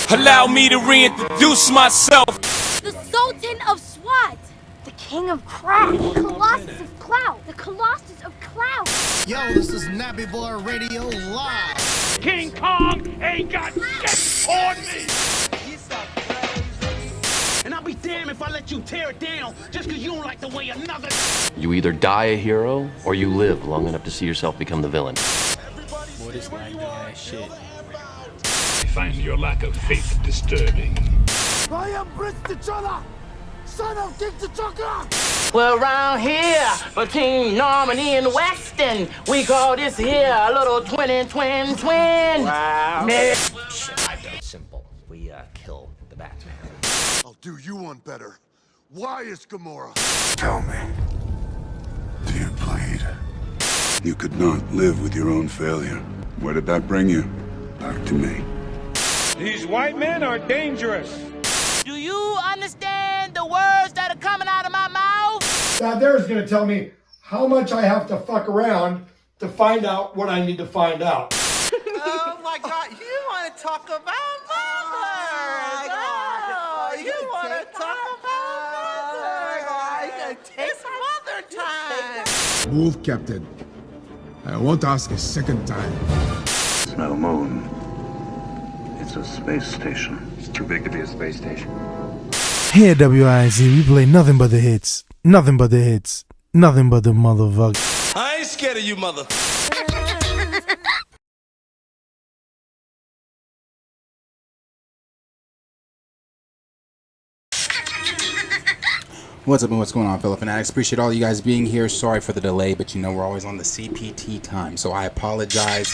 Allow me to reintroduce myself. The Sultan of SWAT. The King of Crack. The Colossus of Clout. The Colossus of Clout. Yo, this is Nappy Boy Radio Live. King Kong ain't got shit on me. And I'll be damned if I let you tear it down just because you don't like the way another. You either die a hero or you live long enough to see yourself become the villain. Boy, this night ass shit. I find your lack of faith disturbing. I am Prince T'Challa, son of King T'Chaka. Well, around here, between Normandy and Weston, we call this here a little twin. Wow. It's simple. We kill the Batman. I'll do you one better. Why is Gamora? Tell me, do you bleed? You could not live with your own failure. Where did that bring you? Back to me. These white men are dangerous. Do you understand the words that are coming out of my mouth? God there's gonna tell me how much I have to fuck around to find out what I need to find out. Oh my God, you want to talk about mother? Oh, you want to talk about mother? It's mother time. Move, Captain. I won't ask a second time. It's no moon. It's a space station. It's too big to be a space station. Here at WIZ, we play nothing but the hits. Nothing but the hits. Nothing but the motherfucker. I ain't scared of you, mother. What's up and what's going on, fellow fanatics? Appreciate all you guys being here. Sorry for the delay, but you know we're always on the CPT time, so I apologize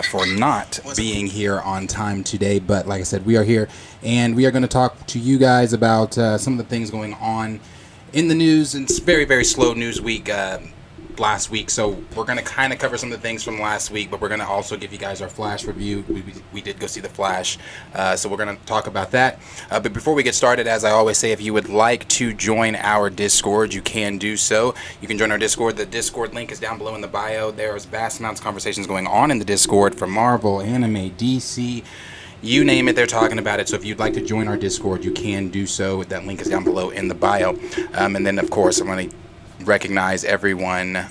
for not being here on time today. But like I said, we are here, and we are going to talk to you guys about some of the things going on in the news. It's very, very slow news week last week, so we're going to kind of cover some of the things from last week, but we're going to also give you guys our Flash review. We did go see the Flash, so we're going to talk about that. But before we get started, as I always say, if you would like to join our Discord, you can do so. You can join our Discord. The Discord link is down below in the bio. There's vast amounts of conversations going on in the Discord for Marvel, anime, DC, you name it, they're talking about it. So if you'd like to join our Discord, you can do so. That link is down below in the bio. And then, of course, I'm going to recognize everyone.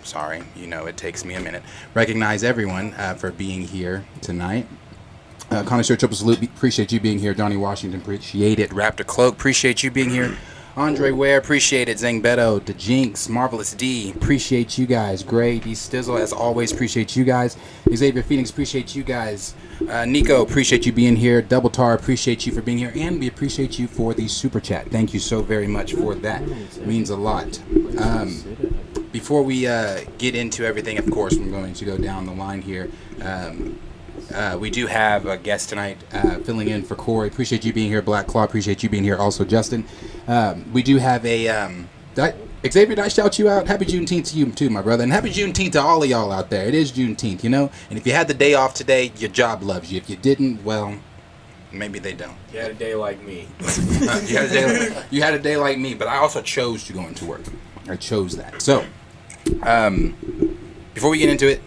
Sorry, you know, it takes me a minute. Recognize everyone for being here tonight. Connoisseur Triple Salute, appreciate you being here. Donnie Washington, appreciate it. Raptor Cloak, appreciate you being here. Andre Ware, appreciate it. Zang Beto, The Jinx, Marvelous D, appreciate you guys. Gray, D Stizzle, as always, appreciate you guys. Xavier Phoenix, appreciate you guys. Nico, appreciate you being here. Double Tar, appreciate you for being here. And we appreciate you for the super chat. Thank you so very much for that. It means a lot. Before we get into everything, of course, I'm going to go down the line here. We do have a guest tonight filling in for Corey. Appreciate you being here. Black Claw, appreciate you being here. Also, Justin. We do have a... Xavier, did I shout you out? Happy Juneteenth to you too, my brother. And happy Juneteenth to all of y'all out there. It is Juneteenth, you know? And if you had the day off today, your job loves you. If you didn't, well, maybe they don't. You had a day like me. You had a day like me, but I also chose to go into work. I chose that. So, before we get into it,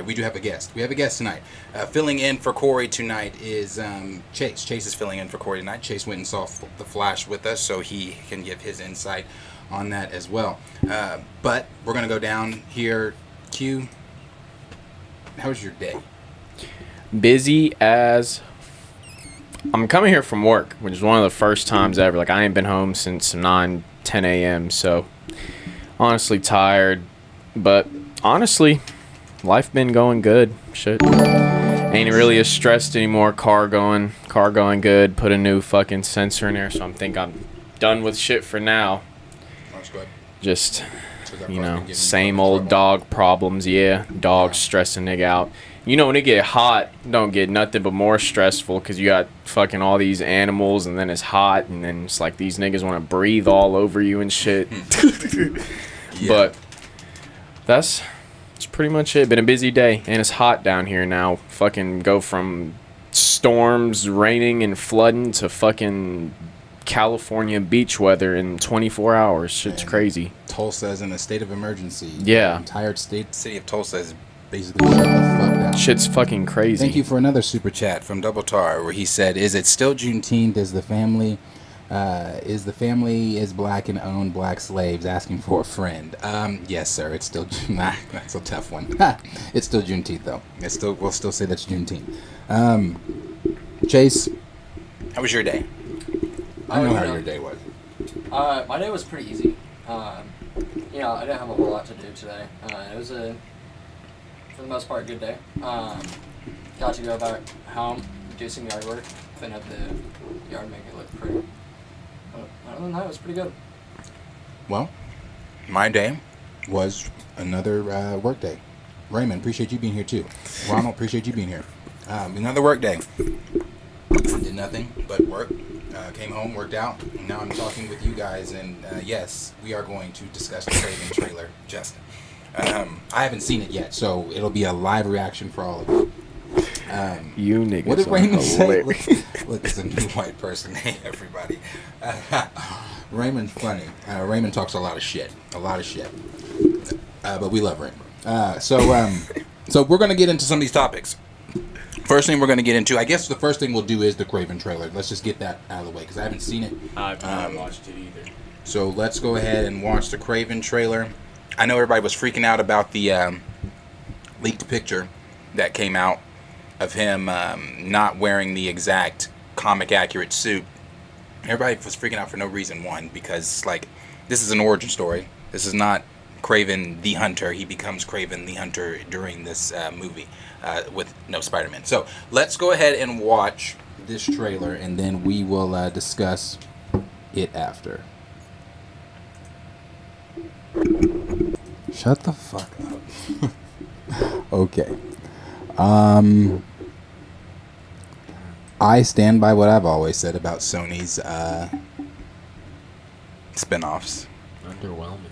we do have a guest. We have a guest tonight. Filling in for Corey tonight is Chase. Chase is filling in for Corey tonight. Chase went and saw the Flash with us, so he can give his insight on that as well. But we're going to go down here. Q, how was your day? Busy as... I'm coming here from work, which is one of the first times ever. Like, I ain't been home since 9, 10 a.m., so honestly tired. But honestly... life been going good. Shit. Ain't really as stressed anymore. Car going good. Put a new fucking sensor in there, so I'm done with shit for now. That's good. Just, you know, same old dog problems. Yeah, dogs stressing nigga out. You know, when it get hot, don't get nothing but more stressful because you got fucking all these animals, and then it's hot, and then it's like these niggas want to breathe all over you and shit. Yeah. But that's pretty much it. Been a busy day, and it's hot down here now. Fucking go from storms, raining and flooding to fucking California beach weather in 24 hours. Shit's crazy. Tulsa is in a state of emergency. Yeah. The entire city of Tulsa is Basically, shut the fuck down. Shit's fucking crazy. Thank you for another super chat from Double Tar, where he said, "Is it still Juneteenth? Is the family is black and own black slaves asking for a friend?" Yes, sir. It's still that's a tough one. It's still Juneteenth though. We'll still say that's Juneteenth. Chase, how was your day? I know how your day was. My day was pretty easy. I didn't have a whole lot to do today. It was for the most part, good day. Got to go back home, do some yard work, clean up the yard, make it look pretty. But other than that, it was pretty good. Well, my day was another work day. Raymond, appreciate you being here too. Ronald, appreciate you being here. Another work day. Did nothing but work. Came home, worked out, and now I'm talking with you guys. And yes, we are going to discuss the Kraven trailer, Justin. I haven't seen it yet, so it'll be a live reaction for all of you. You niggas. What did Raymond say? Look, it's a new white person. Hey, everybody. Raymond's funny. Raymond talks a lot of shit. But we love Raymond. So we're going to get into some of these topics. First thing we're going to get into, I guess the first thing we'll do is the Kraven trailer. Let's just get that out of the way, because I haven't seen it. I've not watched it either. So let's go ahead and watch the Kraven trailer. I know everybody was freaking out about the leaked picture that came out of him not wearing the exact comic accurate suit. Everybody was freaking out for no reason. One, because this is an origin story. This is not Kraven the Hunter. He becomes Kraven the Hunter during this movie with no Spider-Man. So let's go ahead and watch this trailer, and then we will discuss it after. Shut the fuck up. Okay. I stand by what I've always said about Sony's spin-offs. Underwhelming.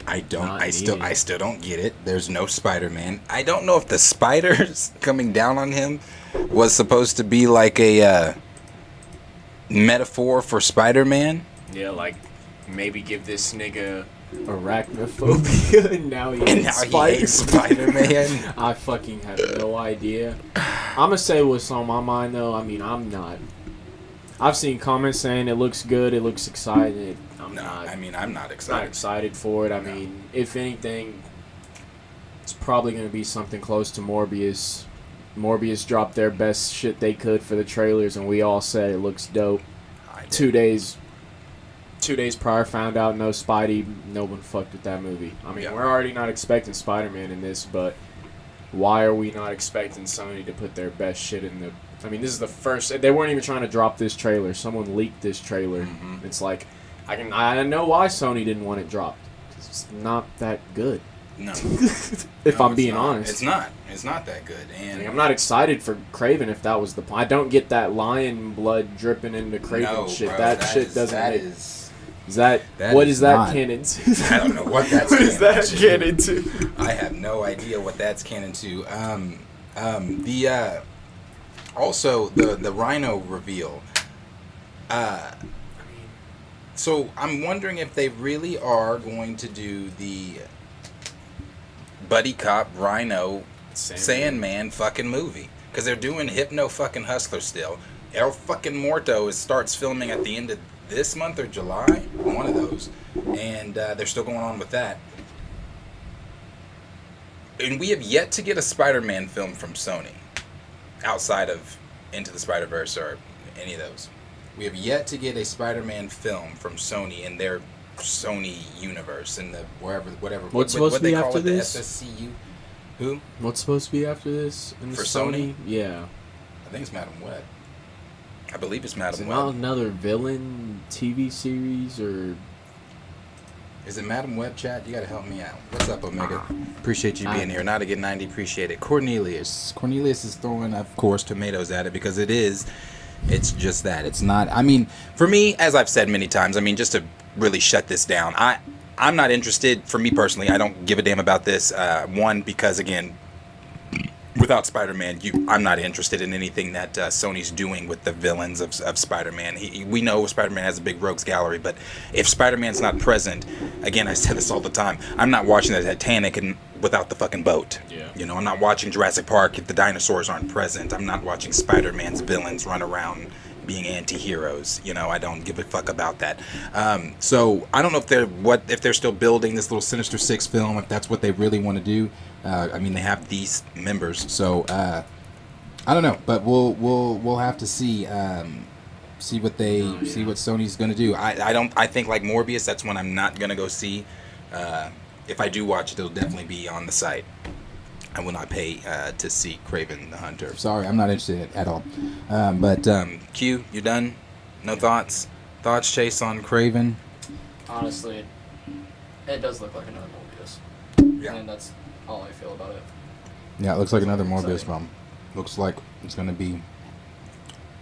I still don't get it. There's no Spider-Man. I don't know if the spiders coming down on him was supposed to be like a metaphor for Spider-Man. Yeah, like maybe give this nigga arachnophobia and now he hates Spider-Man. I fucking have no idea. I'm gonna say what's on my mind though. I mean, I've seen comments saying it looks good, it looks exciting. I'm not excited. Not excited for it. I mean, if anything, it's probably gonna be something close to Morbius. Morbius dropped their best shit they could for the trailers, and we all said it looks dope. 2 days prior, found out no Spidey. No one fucked with that movie. I mean, we're already not expecting Spider-Man in this, but why are we not expecting Sony to put their best shit in the... I mean, this is the first... They weren't even trying to drop this trailer. Someone leaked this trailer. Mm-hmm. It's like, I know why Sony didn't want it dropped. It's not that good. No. If I'm being honest. It's not. It's not that good. And I mean, I'm not excited for Kraven if that was the point. I don't get that lion blood dripping into Kraven shit. Bro, that shit doesn't make... What is that canon to? I don't know what that's what is that canon to? I have no idea what that's canon to. Also the Rhino reveal. So I'm wondering if they really are going to do the buddy cop Rhino Sandman fucking movie, because they're doing Hypno fucking Hustler still. El fucking Morto starts filming at the end of this month or July, one of those, and they're still going on with that. And we have yet to get a Spider-Man film from Sony outside of Into the Spider-Verse or any of those. We have yet to get a Spider-Man film from Sony in their Sony universe, in the whatever. What's supposed to be after this? The SSCU. Who? What's supposed to be after this? For Sony? Yeah. I think it's Madam Web. I believe it's Madam Web. Is it not another villain TV series, or is it Madam Web? Chat, you gotta help me out. What's up, Omega? Appreciate you being here. Not to get 90, appreciate it. Cornelius is throwing, of course, tomatoes at it, because it's just that. It's not. I mean, for me, as I've said many times, I mean, just to really shut this down, I'm not interested. For me personally, I don't give a damn about this. One, because again, without Spider-Man, I'm not interested in anything that Sony's doing with the villains of Spider-Man. We know Spider-Man has a big rogues gallery, but if Spider-Man's not present, again, I say this all the time, I'm not watching the Titanic without the fucking boat. Yeah. You know, I'm not watching Jurassic Park if the dinosaurs aren't present. I'm not watching Spider-Man's villains run around being anti-heroes. You know, I don't give a fuck about that. So I don't know if they're still building this little Sinister Six film, if that's what they really want to do. I mean, they have these members, so I don't know, but we'll have to see see what Sony's gonna do. I think like Morbius, that's one I'm not gonna go see. If I do watch it, it'll definitely be on the site. I will not pay to see Kraven the Hunter. Sorry, I'm not interested at all. But Q, you done? No thoughts? Thoughts, Chase, on Kraven? Honestly, it does look like another Morbius. Yeah. And that's all I feel about it. Yeah, it looks like another Morbius film. Looks like it's going to be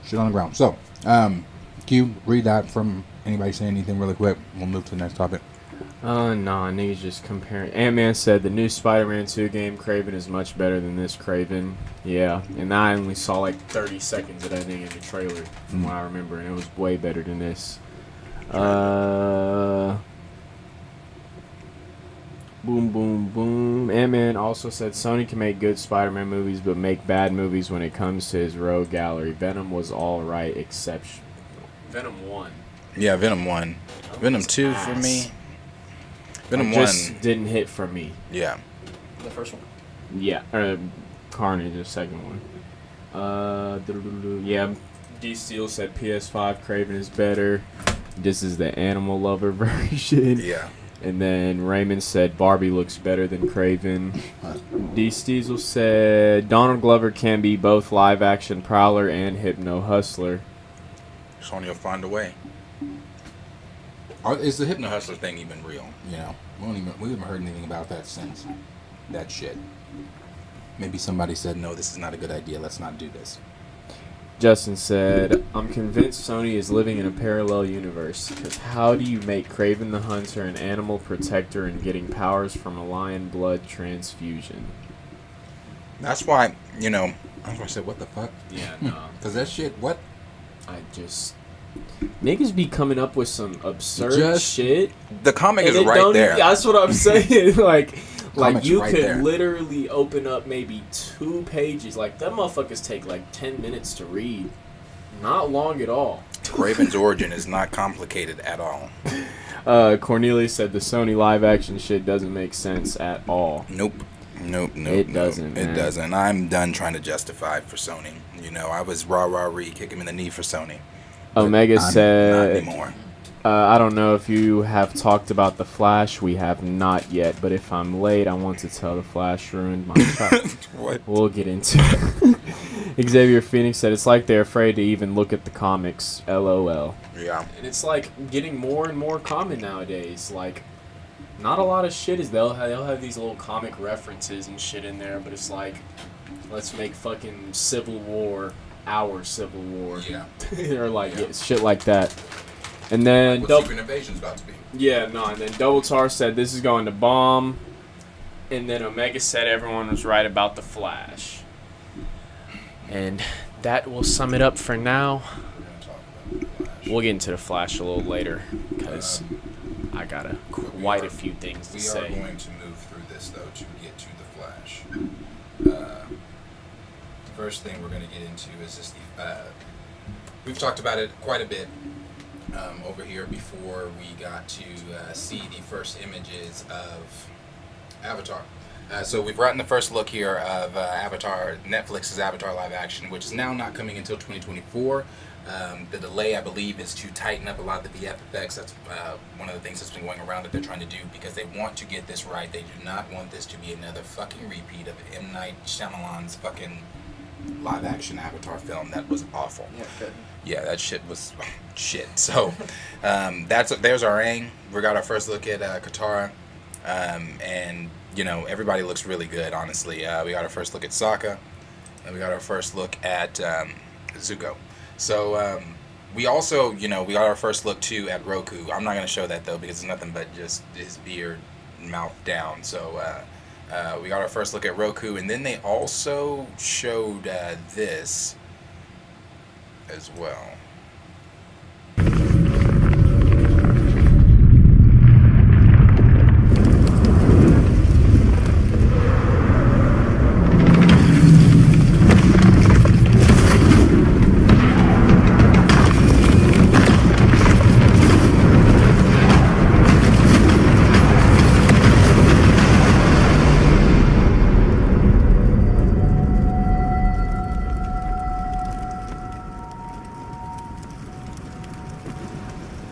shit on the ground. So, Q, read that from anybody saying anything really quick. We'll move to the next topic. Nah, niggas just comparing. Ant-Man said the new Spider-Man 2 game, Kraven, is much better than this Kraven. Yeah, and I only saw like 30 seconds of that thing in the trailer, from what I remember, and it was way better than this. Boom, boom, boom. Ant-Man also said Sony can make good Spider-Man movies, but make bad movies when it comes to his rogue gallery. Venom was alright, except Venom 1. Yeah, Venom 1. Venom 2 for me. Venom 1 just didn't hit for me. Yeah. The first one. Yeah, Carnage, the second one. Yeah, D Steel said PS5 Kraven is better. This is the Animal Lover version. Yeah. And then Raymond said Barbie looks better than Kraven. D Steezel said Donald Glover can be both live action Prowler and Hypno Hustler. Sony will find a way. Is the Hypno Hustler thing even real? You know, we haven't heard anything about that since that shit. Maybe somebody said, no, this is not a good idea. Let's not do this. Justin said, I'm convinced Sony is living in a parallel universe. Because how do you make Kraven the Hunter an animal protector and getting powers from a lion blood transfusion? That's why, you know, that's why I said, what the fuck? Yeah, no. Because that shit, what? Niggas be coming up with some absurd shit. The comic is right there. That's what I'm saying. Like you right could there. literally open up maybe 2 pages. Like, them motherfuckers take like 10 minutes to read. Not long at all. Kraven's origin is not complicated at all. Cornelius said the Sony live action shit doesn't make sense at all. Nope. It doesn't, man. It doesn't. I'm done trying to justify for Sony. You know, I was rah-rah-ree, kick him in the knee for Sony. Omega said, not anymore. I don't know if you have talked about The Flash. We have not yet, but if I'm late, I want to tell The Flash ruined my childhood. What? We'll get into it. Xavier Phoenix said, it's like they're afraid to even look at the comics. LOL. Yeah. And it's like getting more and more common nowadays. Like, not a lot of shit is they'll have these little comic references and shit in there, but it's like, let's make fucking Civil War our Civil War. Yeah. Or like shit like that. And then what Secret Invasion's about to be. Yeah, no, and then Double Tar said this is going to bomb. And then Omega said everyone was right about the Flash. And that will sum it up for now. We'll get into the Flash a little later because I got quite a few things to say. We are going to move through this though to get to the Flash. The first thing we're going to get into is just we've talked about it quite a bit over here before we got to see the first images of Avatar. So we've gotten the first look here of Avatar, Netflix's Avatar live action, which is now not coming until 2024. The delay, I believe, is to tighten up a lot of the VF effects. That's one of the things that's been going around that they're trying to do because they want to get this right. They do not want this to be another fucking repeat of M. Night Shyamalan's fucking live action Avatar film. That was awful. Yeah, good. Yeah, that shit was shit. So there's our aim. We got our first look at Katara, and you know, everybody looks really good, honestly. We got our first look at Sokka, and we got our first look at Zuko. So we also, you know, we got our first look too at Roku. I'm not gonna show that though because it's nothing but just his beard, mouth down. So We got our first look at Roku, and then they also showed this as well.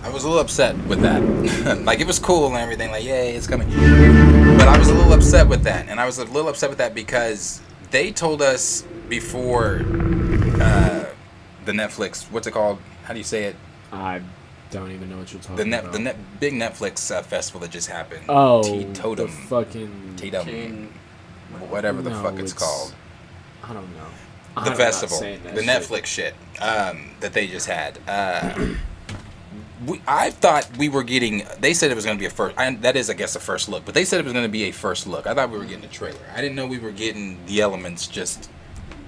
I was a little upset with that. Like, it was cool and everything, like, yay, it's coming. But I was a little upset with that. And I was a little upset with that because they told us before the Netflix, what's it called? How do you say it? I don't even know what you're talking about. The big Netflix festival that just happened. Oh, T-Totem. the fucking... T-Totem. Whatever the fuck it's called. I don't know. The festival. The Netflix shit that they just had. I thought we were getting... They said it was going to be a first... that is, I guess, a first look. But they said it was going to be a first look. I thought we were getting a trailer. I didn't know we were getting the elements just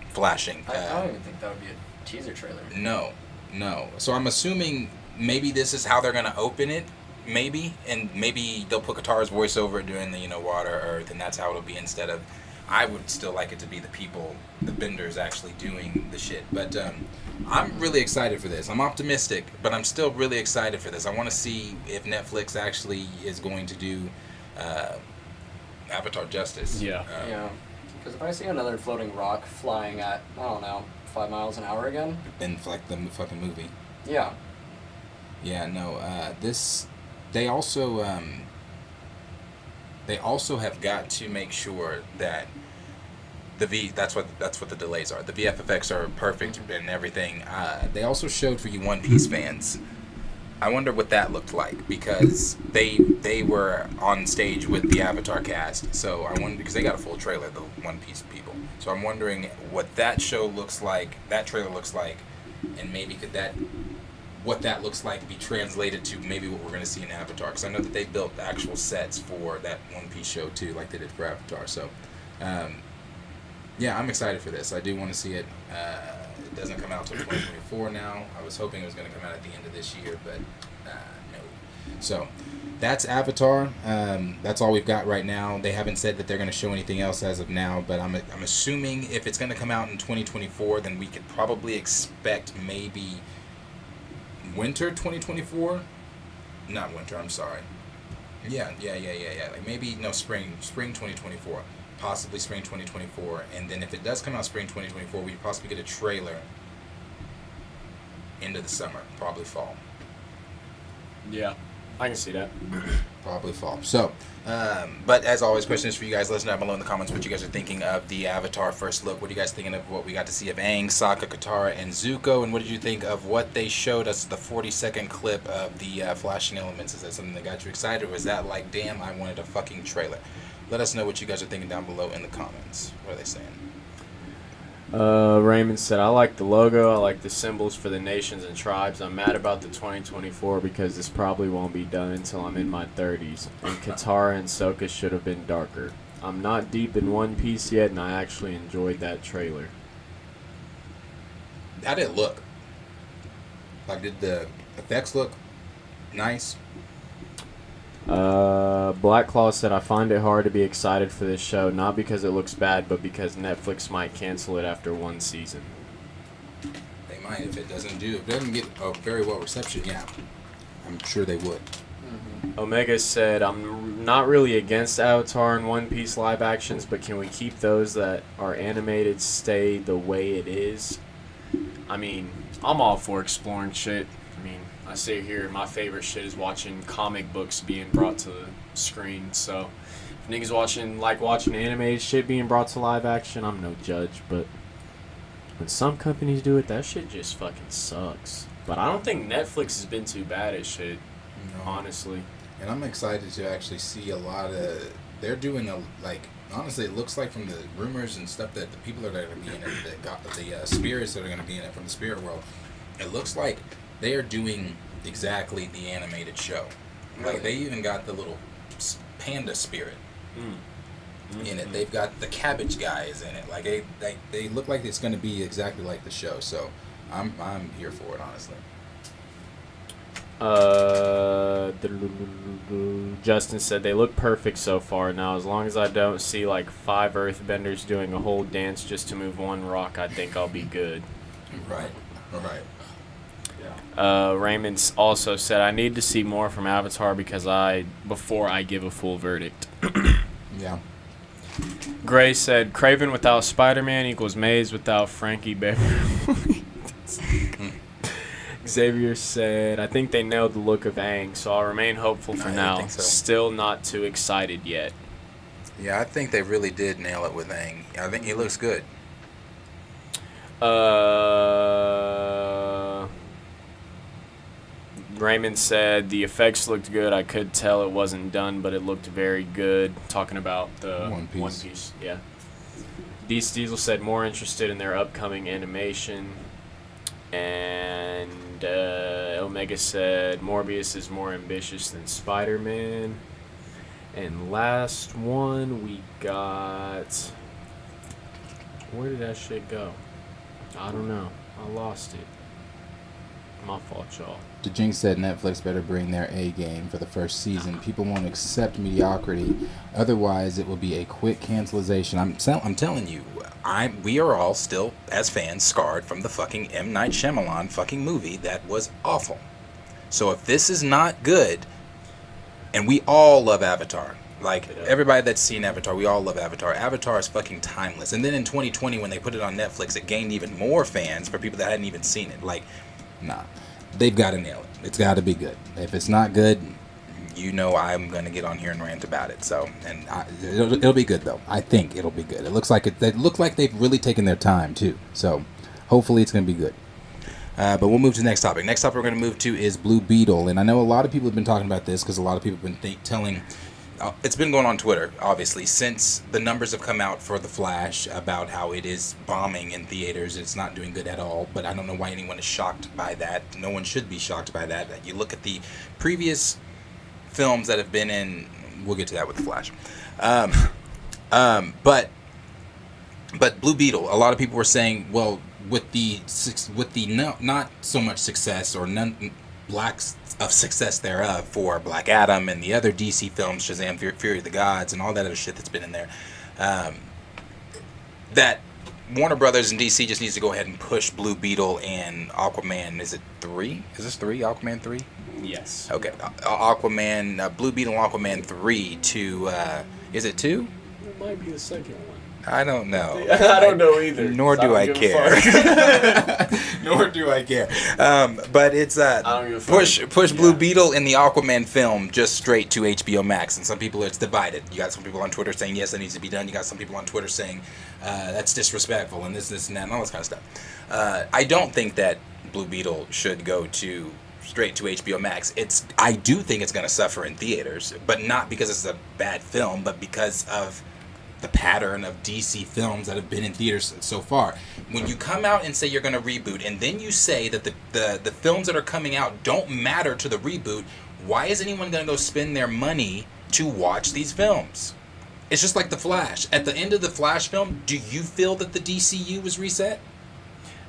flashing. I don't even think that would be a teaser trailer. No. So I'm assuming maybe this is how they're going to open it. Maybe. And maybe they'll put Katara's voice over it doing the, Water, Earth. And that's how it'll be instead of... I would still like it to be the people, the benders actually doing the shit. But I'm really excited for this. I'm optimistic, but I'm still really excited for this. I want to see if Netflix actually is going to do Avatar justice. Yeah. Because if I see another floating rock flying at, 5 miles an hour again. In like the fucking movie. Yeah. Yeah, no. They also have got to make sure that that's what the delays are. The VFX are perfect and everything. They also showed for you One Piece fans. I wonder what that looked like because they were on stage with the Avatar cast. So I wonder because they got a full trailer, the One Piece people. So I'm wondering what that show looks like, that trailer looks like, and maybe what that looks like be translated to maybe what we're going to see in Avatar. Because I know that they built actual sets for that One Piece show too, like they did for Avatar. So, yeah, I'm excited for this. I do want to see it. It doesn't come out until 2024 now. I was hoping it was going to come out at the end of this year, but no. So, that's Avatar. That's all we've got right now. They haven't said that they're going to show anything else as of now, but I'm assuming if it's going to come out in 2024, then we could probably expect maybe winter 2024? Not winter, I'm sorry. Yeah. Like maybe, spring 2024. Possibly spring 2024. And then if it does come out spring 2024, we possibly get a trailer into the summer. Probably fall. Yeah, I can see that. Probably fall. So, but as always, questions for you guys. Let us know down below in the comments what you guys are thinking of the Avatar first look. What are you guys thinking of what we got to see of Aang, Sokka, Katara, and Zuko? And what did you think of what they showed us, the 40-second clip of the flashing elements? Is that something that got you excited? Or was that like, damn, I wanted a fucking trailer? Let us know what you guys are thinking down below in the comments. What are they saying? Raymond said, I like the logo, I like the symbols for the nations and tribes. I'm mad about the 2024 because this probably won't be done until I'm in my 30s. And Katara and Sokka should have been darker. I'm not deep in One Piece yet, and I actually enjoyed that trailer. How did it look? Like, did the effects look nice? Black Claw said, I find it hard to be excited for this show, not because it looks bad, but because Netflix might cancel it after one season. They might if it doesn't get a very well reception, yeah. I'm sure they would. Omega said, I'm not really against Avatar and One Piece live actions, but can we keep those that are animated stay the way it is? I mean, I'm all for exploring shit. I mean, I sit here, my favorite shit is watching comic books being brought to the screen, so if niggas like watching animated shit being brought to live action, I'm no judge, but when some companies do it, that shit just fucking sucks. But I don't think Netflix has been too bad at shit, honestly. And I'm excited to actually see a lot of, they're doing honestly, it looks like from the rumors and stuff that the people that are going to be in it, the spirits that are going to be in it from the spirit world, it looks like they are doing exactly the animated show. Like, they even got the little panda spirit. in it. They've got the cabbage guys in it. Like they look like it's going to be exactly like the show. So I'm here for it, honestly. Justin said they look perfect so far. Now, as long as I don't see like 5 earthbenders doing a whole dance just to move one rock, I think I'll be good. Right. Raymond also said I need to see more from Avatar before I give a full verdict. Yeah. Gray said Kraven without Spider-Man equals Maze without Frankie Beverly. Xavier said, I think they nailed the look of Aang, so I'll remain hopeful for now. Think so. Still not too excited yet. Yeah, I think they really did nail it with Aang. I think he looks good. Raymond said the effects looked good. I could tell it wasn't done, but it looked very good. Talking about the One Piece. Yeah. Diesel said more interested in their upcoming animation. And Omega said Morbius is more ambitious than Spider-Man. And last one we got... Where did that shit go? I don't know. I lost it. My fault, y'all. The Jinx said Netflix better bring their A game for the first season. People won't accept mediocrity. Otherwise, it will be a quick cancelization. I'm telling you, we are all still, as fans, scarred from the fucking M. Night Shyamalan fucking movie that was awful. So if this is not good, and we all love Avatar. Like, everybody that's seen Avatar, we all love Avatar. Avatar is fucking timeless. And then in 2020, when they put it on Netflix, it gained even more fans for people that hadn't even seen it. Like, nah. They've got to nail it. It's got to be good. If it's not good, you know I'm going to get on here and rant about it. So, and it'll be good, though. I think it'll be good. It looks like they look like they've really taken their time, too. So, hopefully it's going to be good. But we'll move to the next topic. Next topic we're going to move to is Blue Beetle. And I know a lot of people have been talking about this because a lot of people have been telling... it's been going on Twitter, obviously, since the numbers have come out for The Flash about how it is bombing in theaters. It's not doing good at all, but I don't know why anyone is shocked by that. No one should be shocked by that. You look at the previous films that have been in... We'll get to that with The Flash. But Blue Beetle, a lot of people were saying, well, with the not so much success or none lacks of success thereof for Black Adam and the other DC films, Shazam, Fury of the Gods, and all that other shit that's been in there, that Warner Brothers and DC just needs to go ahead and push Blue Beetle and Aquaman. Is it 3? Is this 3? Aquaman 3? Yes. Okay. Aquaman, Blue Beetle and Aquaman 3 to, is it 2? It might be the second one. I don't know. I don't know either. Nor do I care. Nor do I care. But it's push Blue Beetle in the Aquaman film just straight to HBO Max. And some people, it's divided. You got some people on Twitter saying, yes, that needs to be done. You got some people on Twitter saying, that's disrespectful and this, and that, and all this kind of stuff. I don't think that Blue Beetle should go straight to HBO Max. I do think it's going to suffer in theaters, but not because it's a bad film, but because of the pattern of DC films that have been in theaters so far. When you come out and say you're going to reboot, and then you say that the films that are coming out don't matter to the reboot, why is anyone going to go spend their money to watch these films? It's just like The Flash. At the end of the Flash film, do you feel that the DCU was reset?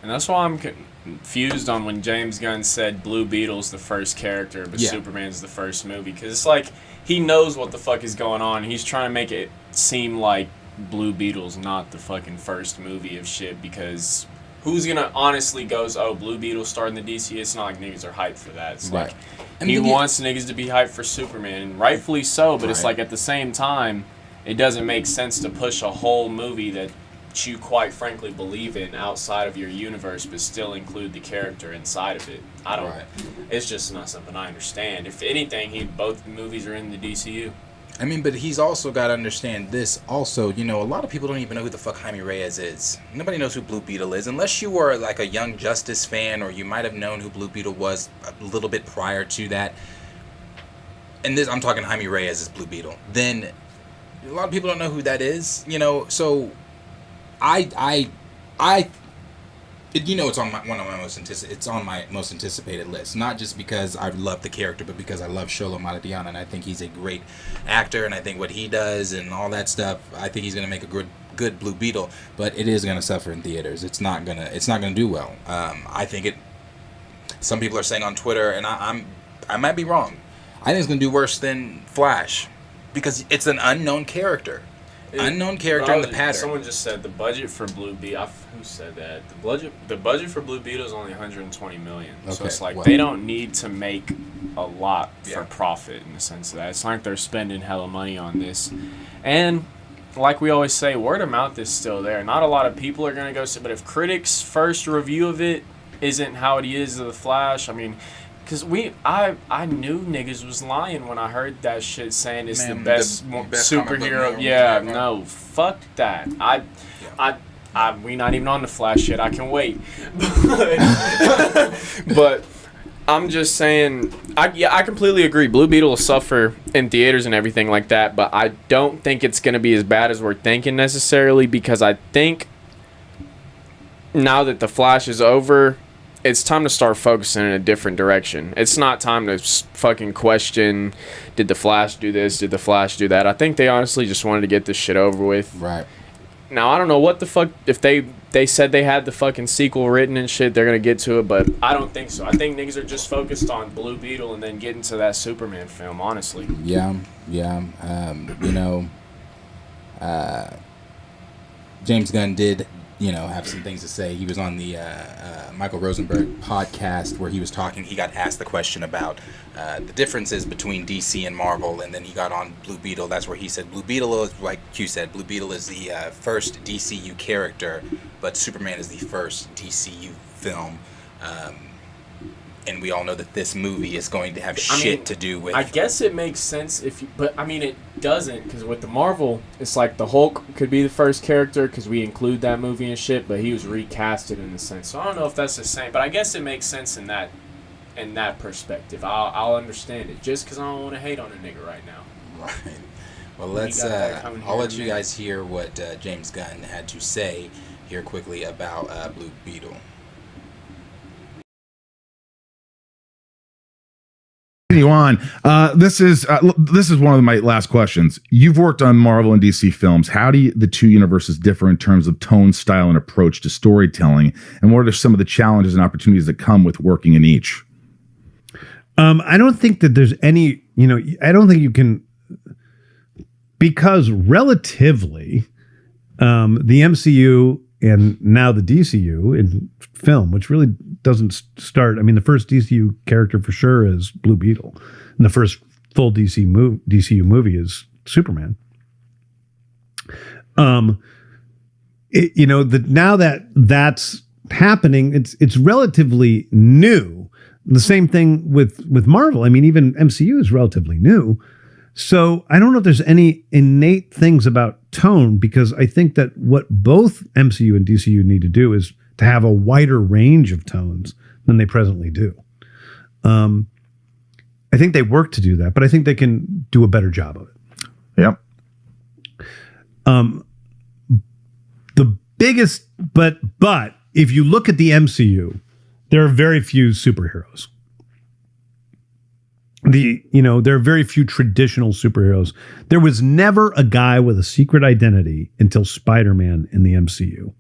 And that's why I'm confused on when James Gunn said Blue Beetle's the first character, but Superman's the first movie. Because it's like he knows what the fuck is going on. He's trying to make it seem like Blue Beetle's not the fucking first movie of shit. Because who's going to honestly goes, oh, Blue Beetle starting the DC? It's not like niggas are hyped for that. It's like he wants niggas to be hyped for Superman. And rightfully so, but it's like at the same time, it doesn't make sense to push a whole movie that you quite frankly believe in outside of your universe but still include the character inside of it. I don't it's just not something I understand. If anything, both movies are in the DCU. I mean, but he's also got to understand this also, you know, a lot of people don't even know who the fuck Jaime Reyes is. Nobody knows who Blue Beetle is unless you were like a Young Justice fan, or you might have known who Blue Beetle was a little bit prior to that. And this, I'm talking Jaime Reyes as Blue Beetle. Then a lot of people don't know who that is, you know, so I It's on it's on my most anticipated list. Not just because I love the character, but because I love Xolo Maridueña, and I think he's a great actor, and I think what he does and all that stuff, I think he's gonna make a good Blue Beetle. But it is gonna suffer in theaters. It's not gonna do well. I think it. Some people are saying on Twitter, and I might be wrong. I think it's gonna do worse than Flash, because it's an unknown character. In the pattern. Someone just said the budget for Blue Beetle. Who said that? The budget for Blue Beetle is only $120 million. Okay, so it's like they don't need to make a lot for profit in the sense of that. It's not like they're spending hella money on this. And like we always say, word of mouth is still there. Not a lot of people are gonna go see, but if critics' first review of it isn't how it is of the Flash, I mean. Because I knew niggas was lying when I heard that shit saying it's the best superhero. Yeah, no, fuck that. We not even on the Flash yet. I can wait. But I'm just saying, I completely agree. Blue Beetle will suffer in theaters and everything like that, but I don't think it's going to be as bad as we're thinking necessarily, because I think now that the Flash is over, it's time to start focusing in a different direction. It's not time to fucking question, did the Flash do this? Did the Flash do that? I think they honestly just wanted to get this shit over with. Right. Now, I don't know what the fuck, if they said they had the fucking sequel written and shit, they're going to get to it, but I don't think so. I think niggas are just focused on Blue Beetle and then getting to that Superman film, honestly. Yeah. James Gunn did have some things to say. He was on the Michael Rosenberg podcast where he got asked the question about the differences between DC and Marvel, and then he got on Blue Beetle. That's where he said Blue Beetle is, like Q said, Blue Beetle is the first DCU character, but Superman is the first DCU film. And we all know that this movie is going to have to do with... I guess it makes sense but it doesn't, because with the Marvel, it's like the Hulk could be the first character because we include that movie and shit, but he was recasted in a sense. So I don't know if that's the same, but I guess it makes sense in that perspective. I'll understand it, just because I don't want to hate on a nigga right now. Right. Well, I'll let you guys hear what James Gunn had to say here quickly about Blue Beetle. You on. This is one of my last questions. You've worked on Marvel and DC films. How do the two universes differ in terms of tone, style, and approach to storytelling? And what are some of the challenges and opportunities that come with working in each? I don't think that there's any, I don't think you can, because relatively, the MCU and now the DCU in film, which really doesn't start. I mean, the first DCU character for sure is Blue Beetle, and the first full DCU movie is Superman. Now that that's happening, it's relatively new. The same thing with Marvel. I mean, even MCU is relatively new. So I don't know if there's any innate things about tone, because I think that what both MCU and DCU need to do is to have a wider range of tones than they presently do. I think they work to do that, but I think they can do a better job of it. Yep. The biggest, but if you look at the MCU, there are very few superheroes. There are very few traditional superheroes. There was never a guy with a secret identity until Spider-Man in the MCU.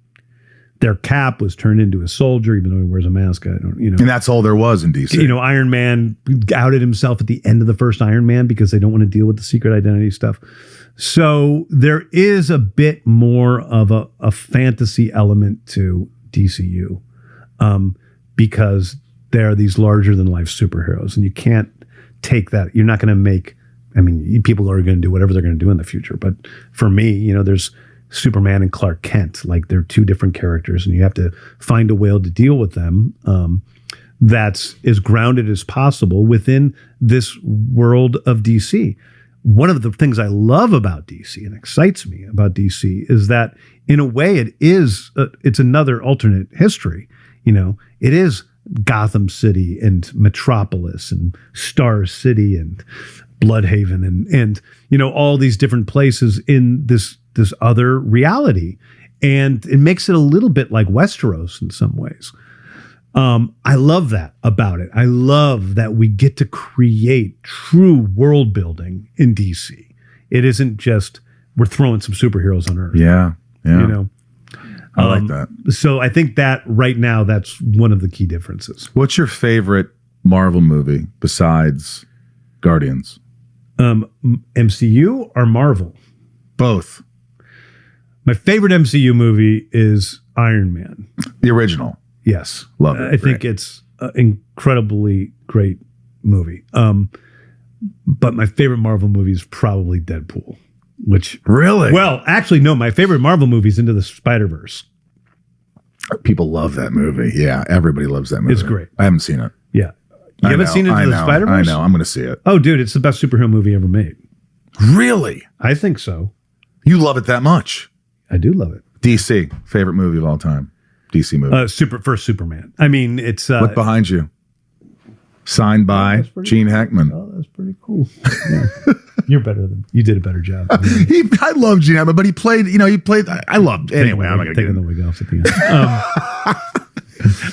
Their Cap was turned into a soldier, even though he wears a mask. And that's all there was in DC. Iron Man outed himself at the end of the first Iron Man because they don't want to deal with the secret identity stuff. So there is a bit more of a fantasy element to DCU, because there are these larger than life superheroes, and you can't take that. You're not going to make, people are going to do whatever they're going to do in the future. But for me, there's Superman and Clark Kent. Like, they're two different characters, and you have to find a way to deal with them that's as grounded as possible within this world of DC. One of the things I love about DC and excites me about DC is that, in a way, it's another alternate history. It is Gotham City and Metropolis and Star City and Bloodhaven and all these different places in this other reality. And it makes it a little bit like Westeros in some ways. I love that about it. I love that we get to create true world building in DC. It isn't just we're throwing some superheroes on Earth. Yeah. You know, I like that. So I think that right now that's one of the key differences. What's your favorite Marvel movie besides Guardians? MCU or Marvel? Both. My favorite MCU movie is Iron Man. The original. Yes. Love it. I think it's an incredibly great movie. But my favorite Marvel movie is probably Deadpool. Which really? Well, actually, no. My favorite Marvel movie is Into the Spider-Verse. People love that movie. Yeah, everybody loves that movie. It's great. I haven't seen it. Yeah, you haven't seen Into the Spider-Verse? I know. I'm going to see it. Oh, dude, it's the best superhero movie ever made. Really? I think so. You love it that much? I do love it. DC favorite movie of all time. DC movie. First Superman. I mean, it's look behind you. Signed by Gene Hackman. Oh, that's pretty cool. Yeah. You did a better job. I love Gene Hackman, but he played. I loved. Anyway, I'm not going to taking the wig off at the end.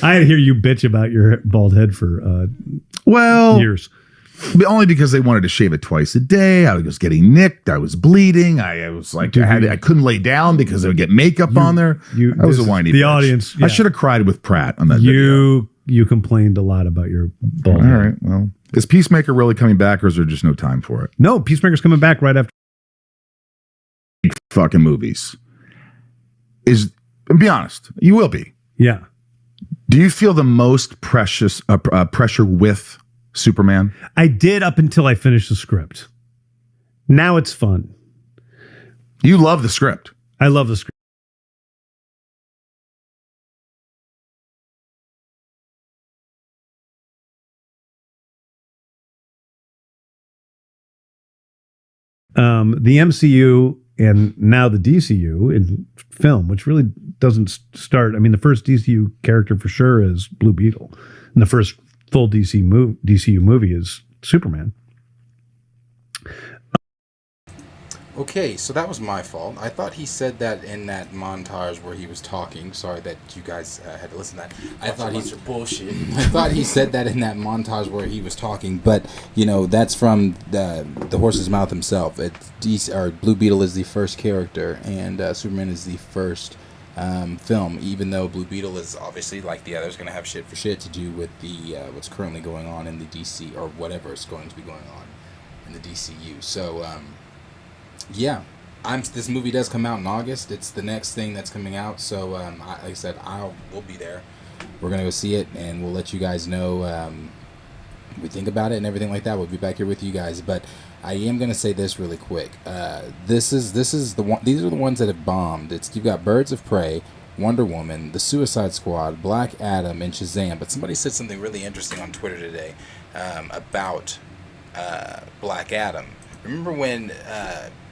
I had to hear you bitch about your bald head for years. But only because they wanted to shave it twice a day. I was getting nicked. I was bleeding. I was like, I couldn't lay down because I would get makeup on there. I was a whiny bitch. Audience. Yeah. I should have cried with Pratt on that video. You complained a lot about your bald head. All right. Well, is Peacemaker really coming back, or is there just no time for it? No, Peacemaker's coming back right after. Fucking movies. Be honest. You will be. Yeah. Do you feel the most pressure with Superman? I did up until I finished the script. Now it's fun. You love the script. I love the script. The MCU and now the DCU in film, which really doesn't start. I mean, the first DCU character for sure is Blue Beetle, and the first full DCU movie is Superman. Okay, so that was my fault. I thought he said that in that montage where he was talking. Sorry that you guys had to listen to that. I thought he said that in that montage where he was talking, but that's from the horse's mouth himself. Blue Beetle is the first character, and Superman is the first film. Even though Blue Beetle is obviously, like the others, going to have shit for shit to do with the what's currently going on in the DC, or whatever is going to be going on in the DCU. So. Yeah, this movie does come out in August. It's the next thing that's coming out. So, like I said, we'll be there. We're gonna go see it, and we'll let you guys know what we think about it and everything like that. We'll be back here with you guys. But I am gonna say this really quick. This is the one. These are the ones that have bombed. You've got Birds of Prey, Wonder Woman, The Suicide Squad, Black Adam, and Shazam. But somebody said something really interesting on Twitter today about Black Adam. Remember when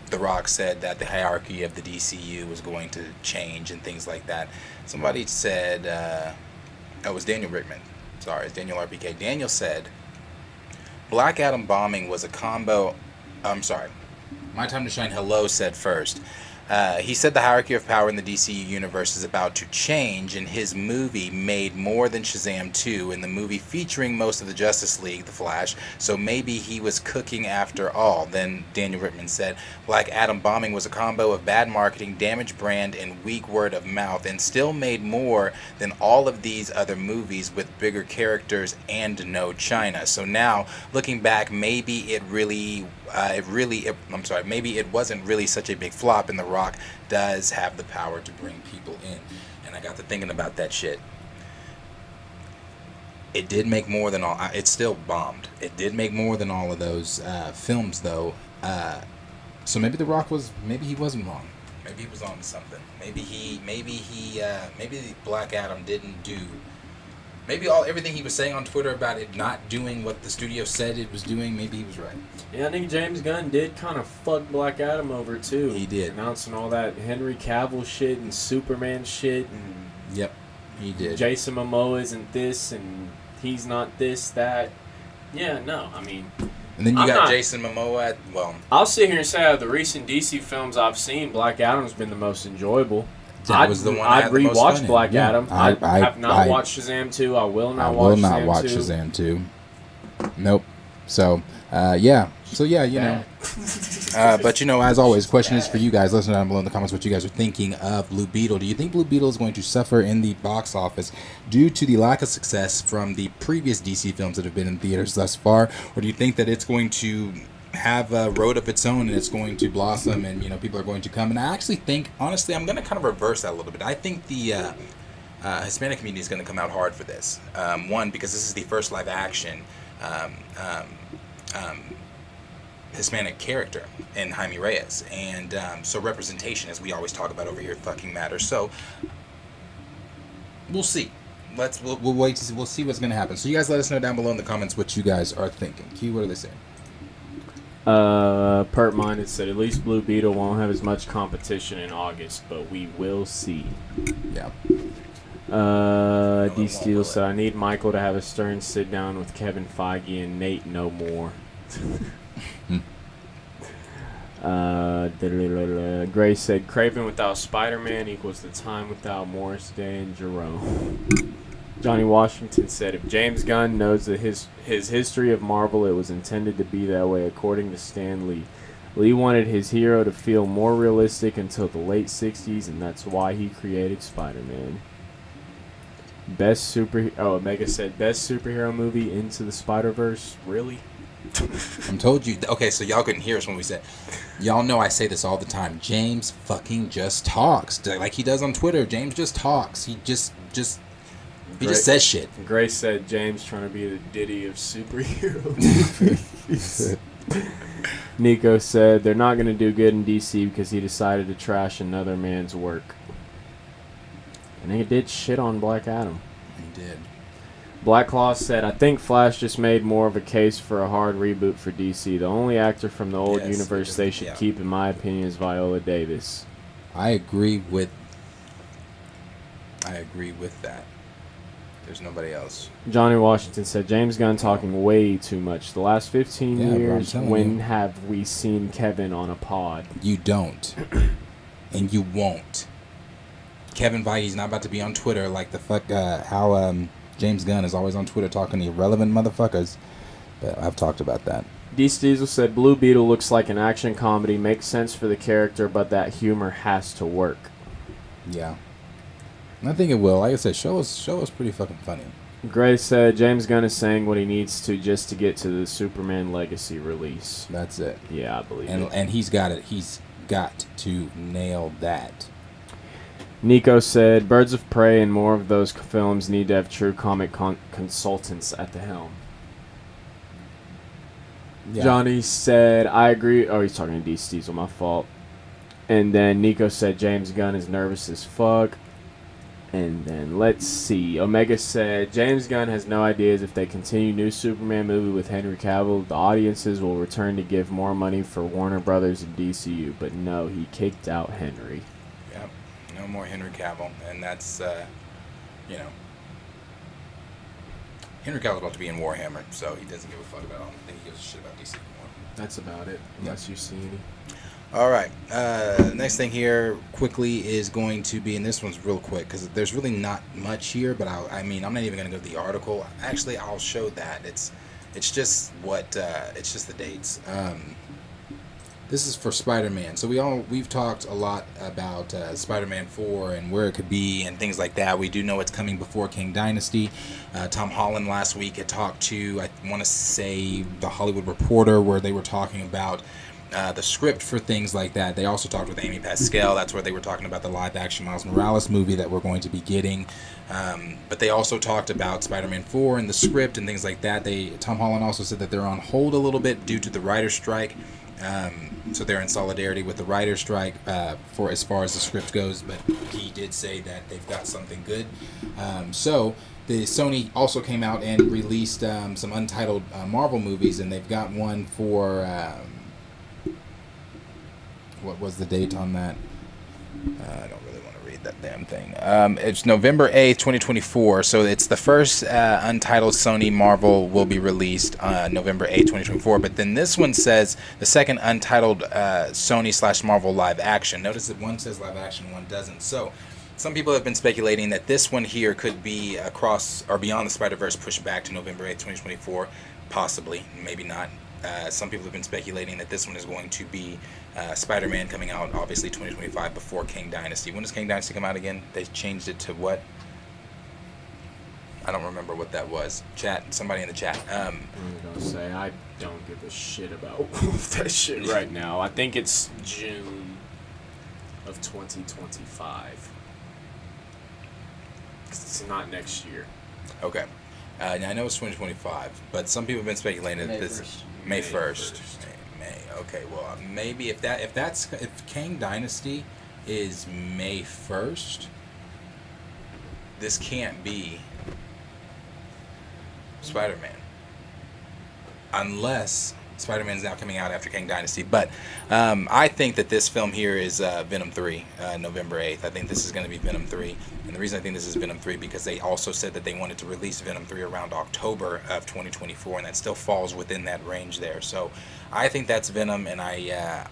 The Rock said that the hierarchy of the DCU was going to change and things like that? Somebody said, it was Daniel Rickman. Sorry, it's Daniel RPK. Daniel said, Black Adam bombing was a combo. I'm sorry. My Time to Shine Hello said first. He said the hierarchy of power in the DCU universe is about to change, and his movie made more than Shazam 2, and the movie featuring most of the Justice League, The Flash, so maybe he was cooking after all. Then Daniel Rickman said, Black Adam bombing was a combo of bad marketing, damaged brand, and weak word of mouth, and still made more than all of these other movies with bigger characters and no China. So now, looking back, maybe maybe it wasn't really such a big flop, and The Rock does have the power to bring people in. And I got to thinking about that shit. It did make more than all. It still bombed. It did make more than all of those films, though. So maybe The Rock maybe he wasn't wrong. Maybe he was on to something. Maybe Black Adam didn't do. Maybe everything he was saying on Twitter about it not doing what the studio said it was doing, maybe he was right. Yeah, I think James Gunn did kind of fuck Black Adam over, too. He did. Announcing all that Henry Cavill shit and Superman shit. And yep, he did. Jason Momoa isn't this, and he's not this, that. Yeah, no, I mean... And then you got Jason Momoa I'll sit here and say out of the recent DC films I've seen, Black Adam's been the most enjoyable. That was the one I had the most rewatch fun in. Black Yeah. Adam. I have not watched Shazam 2. I will not watch Shazam 2. Nope. So, yeah. So, yeah, you know. But, you know, as always, question is for you guys. Let us know down below in the comments what you guys are thinking of Blue Beetle. Do you think Blue Beetle is going to suffer in the box office due to the lack of success from the previous DC films that have been in theaters thus far? Or do you think that it's going to have a road of its own and it's going to blossom and, you know, people are going to come? And I actually think, honestly, I'm going to kind of reverse that a little bit. I think the Hispanic community is going to come out hard for this. One, because this is the first live action Hispanic character in Jaime Reyes, and so representation, as we always talk about over here, fucking matters. So we'll see. We'll wait to see. We'll see what's gonna happen. So you guys let us know down below in the comments what you guys are thinking. Q, what are they saying? Pert Minded said at least Blue Beetle won't have as much competition in August, but we will see. Yeah. D Steel said I need Michael to have a stern sit down with Kevin Feige and Nate no more. Gray said Kraven without Spider-Man equals the time without Morris Day and Jerome. Johnny Washington said if James Gunn knows that his history of Marvel, it was intended to be that way. According to Stan Lee, Lee wanted his hero to feel more realistic until the late 60s, and that's why he created Spider-Man. Omega said best superhero movie, Into the Spider-Verse. Really? I'm told you. Okay, so y'all couldn't hear us when we said. Y'all know I say this all the time. James fucking just talks like he does on Twitter. James just talks. He just says shit. Grace said James trying to be the Diddy of superheroes. Nico said they're not going to do good in DC because he decided to trash another man's work. And he did shit on Black Adam. He did. Black Claw said, I think Flash just made more of a case for a hard reboot for DC. The only actor from the old universe they should keep, in my opinion, is Viola Davis. I agree with that. There's nobody else. Johnny Washington said, James Gunn talking way too much. The last 15 years, when have we seen Kevin on a pod? You don't. And you won't. Kevin Feige's not about to be on Twitter like the fuck, how James Gunn is always on Twitter talking to irrelevant motherfuckers. But I've talked about that. D. Steezel said, Blue Beetle looks like an action comedy. Makes sense for the character, but that humor has to work. Yeah. I think it will. Like I said, show us pretty fucking funny. Gray said, James Gunn is saying what he needs to just to get to the Superman Legacy release. That's it. Yeah, I believe it. it. And he's got it. He's got to nail that. Nico said, Birds of Prey and more of those films need to have true comic consultants at the helm. Yeah. Johnny said, I agree. Oh, he's talking to D. Steezel, my fault. And then Nico said, James Gunn is nervous as fuck. And then, let's see. Omega said, James Gunn has no ideas if they continue new Superman movie with Henry Cavill. The audiences will return to give more money for Warner Brothers and DCU. But no, he kicked out Henry. Yep. No more Henry Cavill. And that's, you know. Henry Cavill's about to be in Warhammer, so he doesn't give a fuck about it. I don't think he gives a shit about DC anymore. That's about it, unless you see any. All right. Next thing here quickly is going to be, and this one's real quick because there's really not much here, but I mean, I'm not even going to go to the article. Actually, I'll show that. It's just what, it's just the dates. This is for Spider-Man. So we've talked a lot about Spider-Man 4 and where it could be and things like that. We do know it's coming before King Dynasty. Tom Holland last week had talked to, I want to say, The Hollywood Reporter, where they were talking about the script for things like that. They also talked with Amy Pascal. That's where they were talking about the live-action Miles Morales movie that we're going to be getting. But they also talked about Spider-Man 4 and the script and things like that. Tom Holland also said that they're on hold a little bit due to the writer's strike. So they're in solidarity with the writer's strike for as far as the script goes. But he did say that they've got something good. So the Sony also came out and released some untitled Marvel movies, and they've got one for what was the date on that? I don't really want to read delete that damn thing. It's November 8th, 2024. So it's the first untitled Sony Marvel will be released November 8th, 2024. But then this one says the second untitled Sony / Marvel live action. Notice that one says live action, one doesn't. So some people have been speculating that this one here could be across or beyond the Spider-Verse, pushed back to November 8th, 2024. Possibly, maybe not. Some people have been speculating that this one is going to be Spider-Man coming out, obviously 2025, before Kang Dynasty. When does Kang Dynasty come out again? They changed it to what? I don't remember what that was. Chat, somebody in the chat. I'm gonna say I don't give a shit about that shit right now. I think it's June of 2025. It's not next year. Okay. Now I know it's 2025, but some people have been speculating that May 1st. May. Okay. Well, maybe if Kang Dynasty is May 1st, this can't be Spider-Man, unless Spider-Man is now coming out after Kang Dynasty. But I think that this film here is Venom 3, November 8th. I think this is going to be Venom 3. And the reason I think this is Venom 3 because they also said that they wanted to release Venom 3 around October of 2024, and that still falls within that range there. So I think that's Venom, and I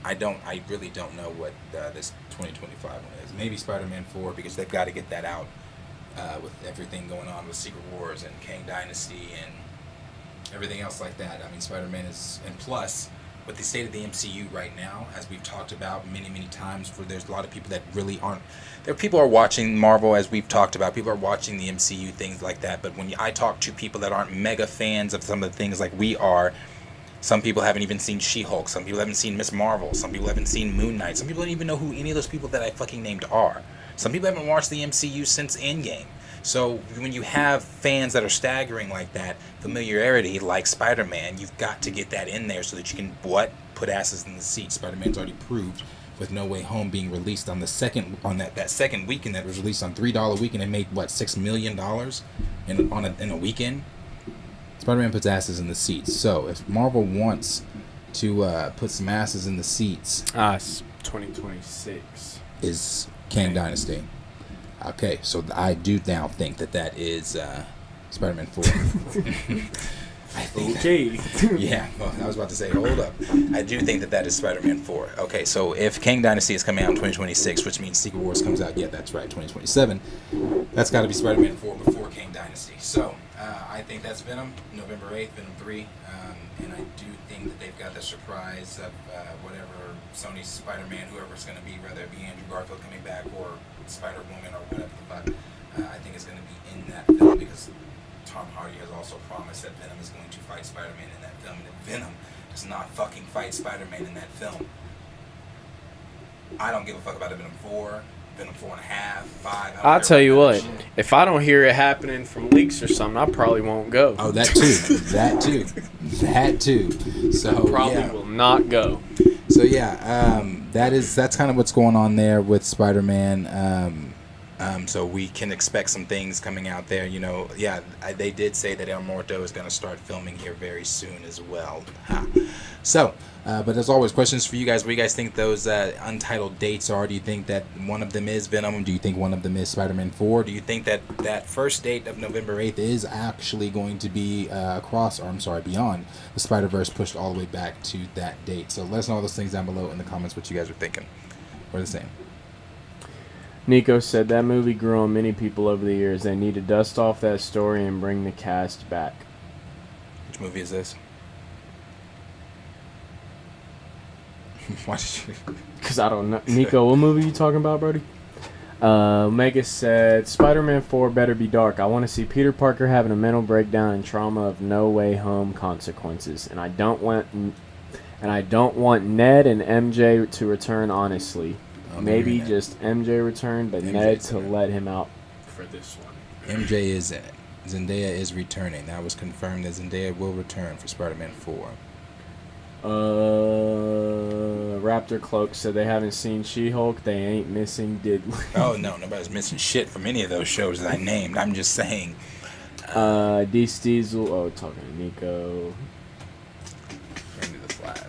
really don't know what this 2025 one is. Maybe Spider-Man 4, because they've got to get that out with everything going on with Secret Wars and Kang Dynasty and everything else like that. I mean, Spider-Man is, and plus, with the state of the MCU right now, as we've talked about many, many times, where there's a lot of people that really aren't, people are watching Marvel, as we've talked about, people are watching the MCU, things like that, but when I talk to people that aren't mega fans of some of the things like we are, some people haven't even seen She-Hulk, some people haven't seen Miss Marvel, some people haven't seen Moon Knight, some people don't even know who any of those people that I fucking named are. Some people haven't watched the MCU since Endgame. So when you have fans that are staggering like that, familiarity like Spider-Man, you've got to get that in there so that you can, put asses in the seat. Spider-Man's already proved with No Way Home being released on the second, on that second weekend that was released on $3 weekend, it made $6 million in a weekend. Spider-Man puts asses in the seats. So if Marvel wants to put some asses in the seats, it's 2026 is Kang Dynasty. Okay, so I do now think that is Spider-Man 4. I think okay. Yeah, well, I was about to say, hold up. I do think that is Spider-Man 4. Okay, so if Kang Dynasty is coming out in 2026, which means Secret Wars comes out, yeah, that's right, 2027, that's got to be Spider-Man 4 before Kang Dynasty. So I think that's Venom, November 8th, Venom 3, and I do think that they've got the surprise of whatever Sony's Spider-Man, whoever it's going to be, whether it be Andrew Garfield coming back or Spider-Woman or whatever the fuck, I think it's going to be in that film, because Tom Hardy has also promised that Venom is going to fight Spider-Man in that film, and if Venom does not fucking fight Spider-Man in that film, I don't give a fuck about Venom 4, Venom 4.5, 5. I'll tell you what, if I don't hear it happening from leaks or something, I probably won't go. Oh, that too. That too. So probably will not go. So yeah, that's kind of what's going on there with Spider-Man. So we can expect some things coming out there. You know, yeah, they did say that El Muerto is going to start filming here very soon as well. So, but as always, questions for you guys. What do you guys think those untitled dates are? Do you think that one of them is Venom? Do you think one of them is Spider-Man 4? Do you think that first date of November 8th is actually going to be beyond the Spider-Verse, pushed all the way back to that date? So let us know all those things down below in the comments what you guys are thinking. What are they saying? Nico said that movie grew on many people over the years. They need to dust off that story and bring the cast back. Which movie is this? Why did you? Because I don't know. Nico, what movie are you talking about, Brody? Mega said, Spider-Man 4 better be dark. I want to see Peter Parker having a mental breakdown and trauma of No Way Home consequences. And I don't want Ned and MJ to return honestly. Maybe just MJ return, but Ned to let him out for this one. MJ is in it. Zendaya is returning. That was confirmed that Zendaya will return for Spider-Man 4. Raptor Cloak said they haven't seen She-Hulk. They ain't missing diddly. Oh no, nobody's missing shit from any of those shows that I named. I'm just saying. D. Steezel. Oh, talking to Nico. Into the Flash.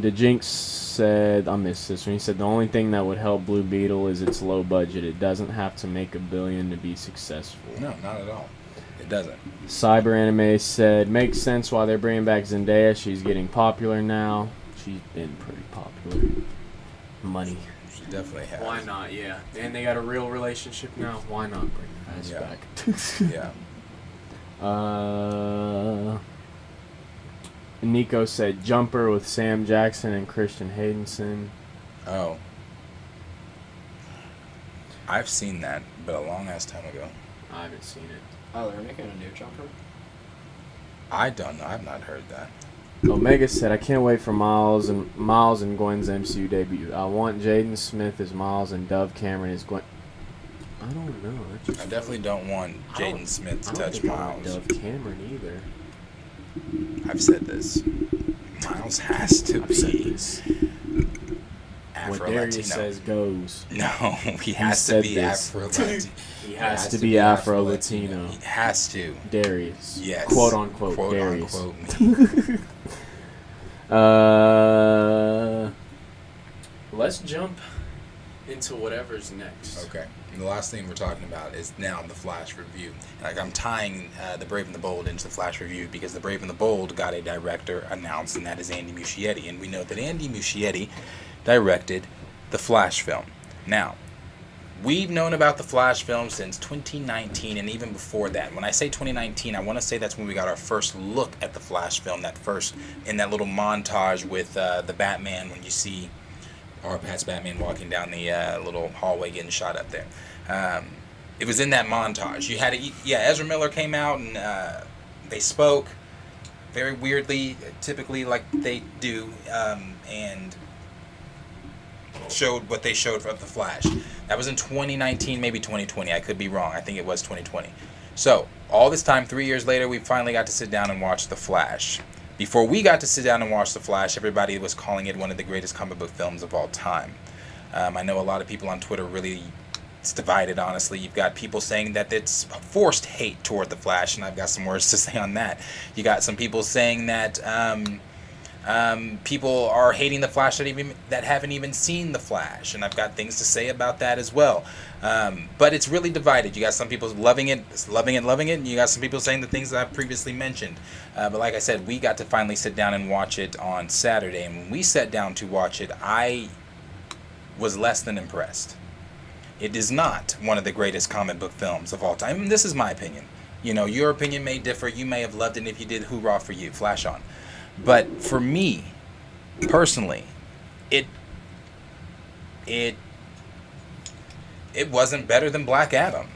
The Jinx said, I missed this one. He said the only thing that would help Blue Beetle is its low budget. It doesn't have to make $1 billion to be successful. No, not at all. It doesn't. Cyber Anime said, makes sense why they're bringing back Zendaya. She's getting popular now. She's been pretty popular. Money. She definitely has. Why not? Yeah. And they got a real relationship now. Why not bring her ass back? Yeah. Nico said Jumper with Sam Jackson and Christian Haydenson. Oh. I've seen that, but a long ass time ago. I haven't seen it. Oh, they're making a new Jumper? I don't know. I've not heard that. Omega said, I can't wait for Miles and Gwen's MCU debut. I want Jaden Smith as Miles and Dove Cameron as Gwen. I don't know. I definitely don't want Jaden Smith to touch Miles. Dove Cameron either. I've said this. Miles has to be What Darius says goes. No, he has to be Afro-Latino. He has to be Afro-Latino. He has to. Darius. Yes. Quote unquote. Quote Darius. unquote. Let's jump into whatever's next. Okay. And the last thing we're talking about is now the Flash review. Like, I'm tying The Brave and the Bold into the Flash review because The Brave and the Bold got a director announced, and that is Andy Muschietti. And we know that Andy Muschietti directed the Flash film. Now, we've known about the Flash film since 2019 and even before that. When I say 2019, I want to say that's when we got our first look at the Flash film, that first, in that little montage with the Batman, when you see our past Batman walking down the little hallway getting shot up there. It was in that montage. You had Ezra Miller came out and they spoke very weirdly, typically like they do, and showed what they showed of the Flash. That was in 2019, maybe 2020. I could be wrong. I think it was 2020. So all this time, 3 years later, we finally got to sit down and watch The Flash. Before we got to sit down and watch The Flash, everybody was calling it one of the greatest comic book films of all time. I know a lot of people on Twitter really, it's divided, honestly. You've got people saying that it's forced hate toward The Flash, and I've got some words to say on that. You got some people saying that people are hating The Flash that haven't even seen The Flash, and I've got things to say about that as well. But it's really divided. You got some people loving it, and you got some people saying the things that I've previously mentioned. But like I said, we got to finally sit down and watch it on Saturday, and when we sat down to watch it, I was less than impressed. It is not one of the greatest comic book films of all time. This is my opinion. You know, your opinion may differ. You may have loved it, and if you did, hoorah for you, flash on. But for me, personally, it wasn't better than Black Adam.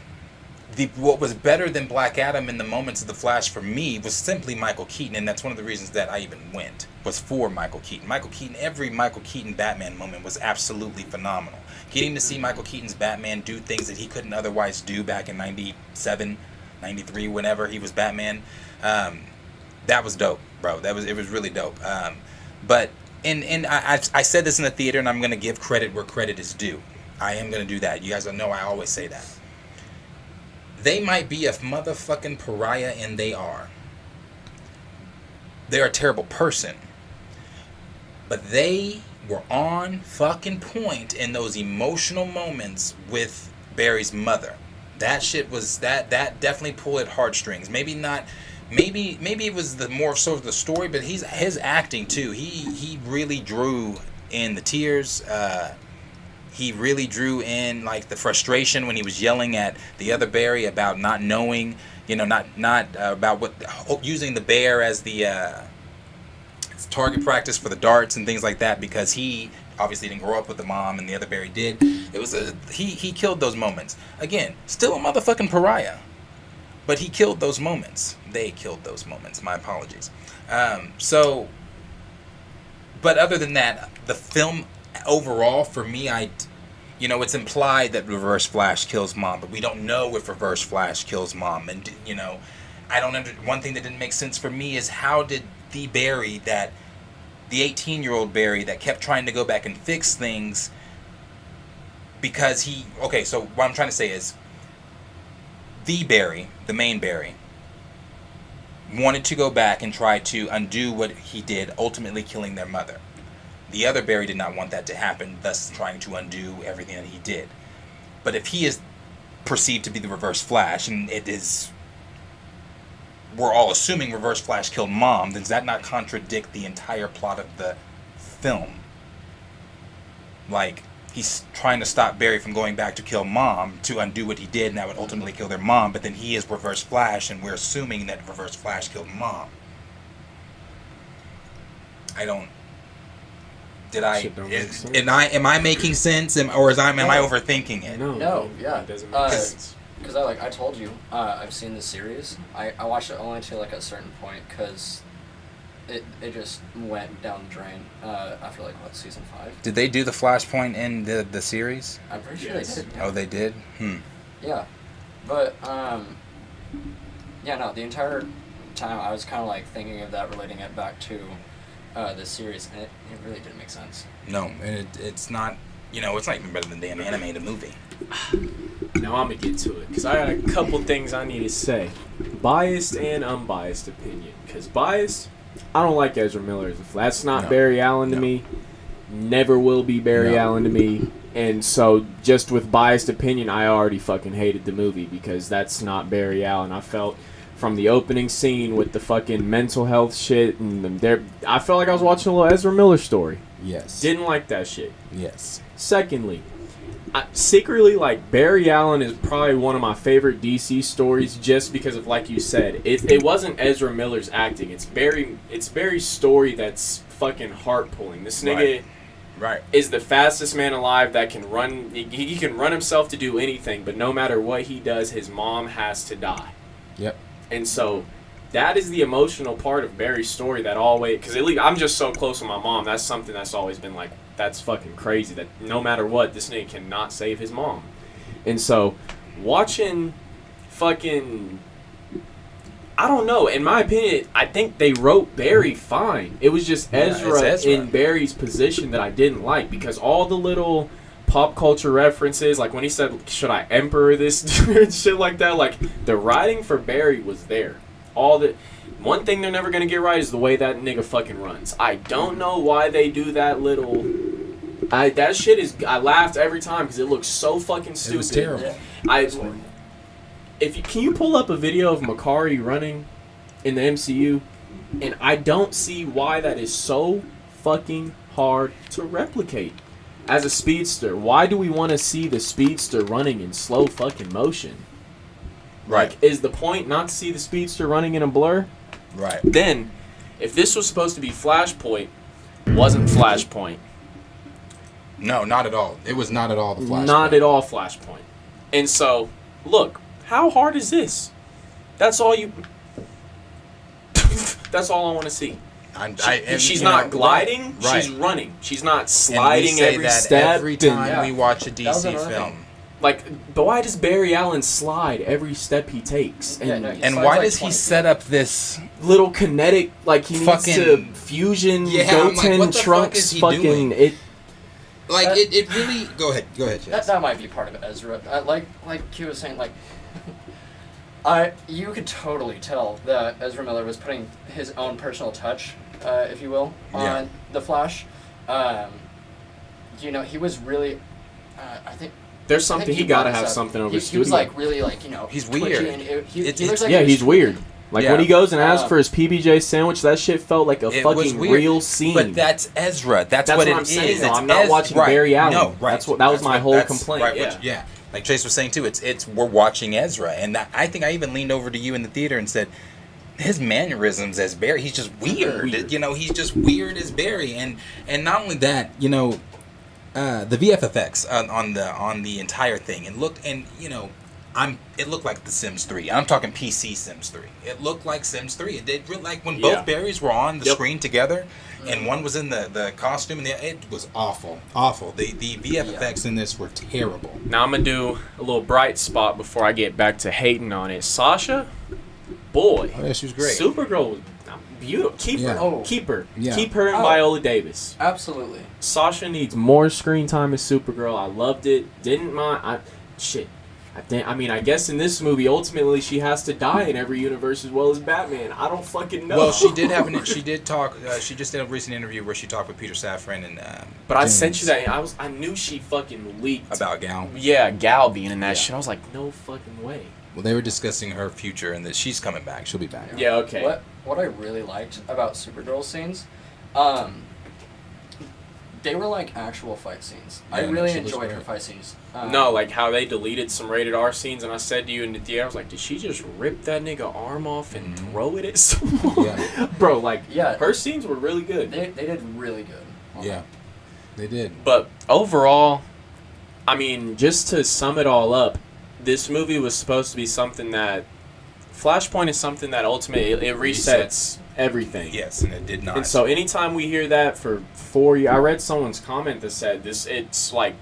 What was better than Black Adam in the moments of The Flash for me was simply Michael Keaton, and that's one of the reasons that I even went, was for Michael Keaton. Michael Keaton, every Michael Keaton Batman moment was absolutely phenomenal. Getting to see Michael Keaton's Batman do things that he couldn't otherwise do back in 97, 93, whenever he was Batman, that was dope, bro. It was really dope. But I said this in the theater, and I'm going to give credit where credit is due. I am going to do that. You guys know I always say that. They might be a motherfucking pariah, and they are. They're a terrible person. But they were on fucking point in those emotional moments with Barry's mother. That shit was, that definitely pulled at heartstrings. Maybe not, maybe it was the more so of the story, but his acting too. He really drew in the tears. He really drew in like the frustration when he was yelling at the other Barry about not knowing, not about using the bear as the target practice for the darts and things like that, because he obviously didn't grow up with the mom and the other Barry did. It was he killed those moments. Again, still a motherfucking pariah, but he killed those moments. They killed those moments. My apologies. But other than that, the film overall, for me, it's implied that Reverse Flash kills Mom, but we don't know if Reverse Flash kills Mom. And, one thing that didn't make sense for me is how did the Barry the 18-year-old Barry that kept trying to go back and fix things, because so what I'm trying to say is, the Barry, the main Barry, wanted to go back and try to undo what he did, ultimately killing their mother. The other Barry did not want that to happen, thus trying to undo everything that he did. But if he is perceived to be the Reverse Flash, and it is, we're all assuming Reverse Flash killed Mom, does that not contradict the entire plot of the film? Like, he's trying to stop Barry from going back to kill Mom to undo what he did, and that would ultimately kill their mom, but then he is Reverse Flash, and we're assuming that Reverse Flash killed Mom. I don't... Am I making sense, am I overthinking it? No, yeah. It doesn't make sense. Because I told you, I've seen the series. I watched it only to like a certain point because it just went down the drain after like season 5. Did they do the Flashpoint in the series? I'm pretty sure they did. Yeah. Oh, they did. Yeah, but yeah, no. The entire time I was kind of like thinking of that, relating it back to this series, and it really didn't make sense. No, and it's not. It's not even better than the damn animated movie. Now I'm gonna get to it because I got a couple things I need to say, biased and unbiased opinion. Because biased, I don't like Ezra Miller as a Flash. That's not Barry Allen to me. Never will be Barry Allen to me. And so, just with biased opinion, I already fucking hated the movie because that's not Barry Allen. I felt from the opening scene with the fucking mental health shit, and I felt like I was watching a little Ezra Miller story. Yes. Didn't like that shit. Yes. Secondly, secretly, like, Barry Allen is probably one of my favorite DC stories just because of, like you said, it wasn't Ezra Miller's acting. It's Barry's story that's fucking heart-pulling. This nigga is the fastest man alive that can run. He can run himself to do anything, but no matter what he does, his mom has to die. Yep. And so that is the emotional part of Barry's story that always, because I'm just so close with my mom. That's something that's always been like, that's fucking crazy that no matter what, this nigga cannot save his mom. And so watching fucking, I don't know, in my opinion, I think they wrote Barry fine. It was just Ezra in Barry's position that I didn't like, because all the little pop culture references, like when he said, should I emperor this shit like that, like the writing for Barry was there. One thing they're never gonna get right is the way that nigga fucking runs. I don't know why they do that little. That shit is. I laughed every time because it looks so fucking stupid. It was terrible. Can you pull up a video of Makari running in the MCU, and I don't see why that is so fucking hard to replicate. As a speedster, why do we want to see the speedster running in slow fucking motion? Right. Like, is the point not to see the speedster running in a blur? Right. Then, if this was supposed to be Flashpoint, wasn't Flashpoint. No, not at all. It was not at all the Flashpoint. Not at all Flashpoint. And so, look, how hard is this? That's all you... That's all I want to see. She's not gliding, she's running. She's not sliding every step. Every time we watch a DC film. Like, but why does Barry Allen slide every step he takes? And why does he set up this little kinetic, like he needs to fusion Goten Trunks fucking it? Like it really. Go ahead. That might be part of Ezra. Like he was saying, like you could totally tell that Ezra Miller was putting his own personal touch, if you will, on the Flash. He was really, I think. There's something he gotta have something over studio. He was like really he's weird. He's weird. Like when he goes and asks for his PBJ sandwich, that shit felt like a fucking real scene. But that's Ezra. That's what I'm it saying, is. though. I'm not watching Barry Allen. No, right. That was my whole complaint. Right, like Chase was saying too. It's we're watching Ezra, and I think I even leaned over to you in the theater and said, his mannerisms as Barry, he's just weird. He's just weird as Barry, and not only that, the VFX on the entire thing, it looked like The Sims 3. I'm talking PC Sims 3. It looked like Sims 3. It did like when both Barrys were on the screen together, and one was in the costume, and it was awful. The VFX in this were terrible. Now I'm gonna do a little bright spot before I get back to hating on it. Sasha, boy, she was great. Supergirl was beautiful. Keep her. Yeah. Keep her and Viola Davis. Absolutely. Sasha needs more screen time as Supergirl. I loved it. Didn't mind. I I mean, I guess in this movie, ultimately, she has to die in every universe as well as Batman. I don't fucking know. Well, she did talk. She just did a recent interview where she talked with Peter Safran and. But I sent you that. I knew she fucking leaked about Gal. Yeah, Gal being in that shit. I was like, no fucking way. Well, they were discussing her future and that she's coming back. She'll be back. Yeah. Okay. What I really liked about Supergirl scenes, they were like actual fight scenes. I really enjoyed her fight scenes. No, like how they deleted some rated R scenes, and I said to you in the theater, I was like, did she just rip that nigga arm off and throw it at someone? Yeah. Bro, like, her scenes were really good. They did really good. Yeah, they did. But overall, I mean, just to sum it all up, this movie was supposed to be something that Flashpoint is something that ultimately it resets everything. Yes, and it did not. And so anytime we hear that for 4 years, I read someone's comment that said it's like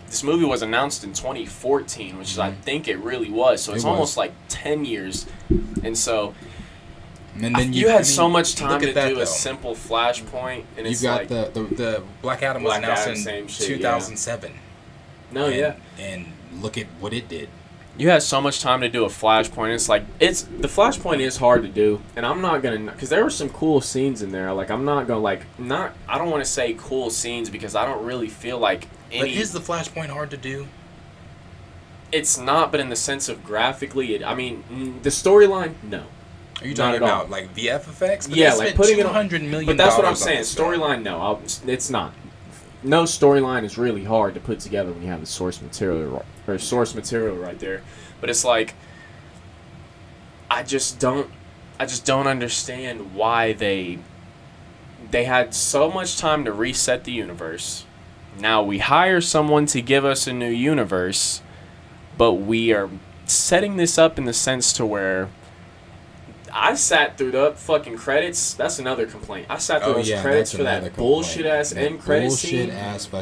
this movie was announced in 2014, which is I think it really was. So it's almost like 10 years. And so and then you had so much time to do a simple Flashpoint, and it's got like the Black Adam was announced in 2007. And look at what it did. You had so much time to do a Flashpoint. It's like the Flashpoint is hard to do, and I'm not gonna because there were some cool scenes in there. Like I'm not gonna I don't want to say cool scenes because I don't really feel like any. But is the Flashpoint hard to do? It's not, but in the sense of graphically, I mean the storyline, no. Are you talking about like VF effects? But yeah, like putting $200 million. But that's what I'm saying. Storyline, no, it's not. No storyline is really hard to put together when you have the source material right there. But it's like I just don't understand why they had so much time to reset the universe. Now we hire someone to give us a new universe, but we are setting this up in the sense to where I sat through the fucking credits. That's another complaint. I sat through those credits for that bullshit ass end credit scene.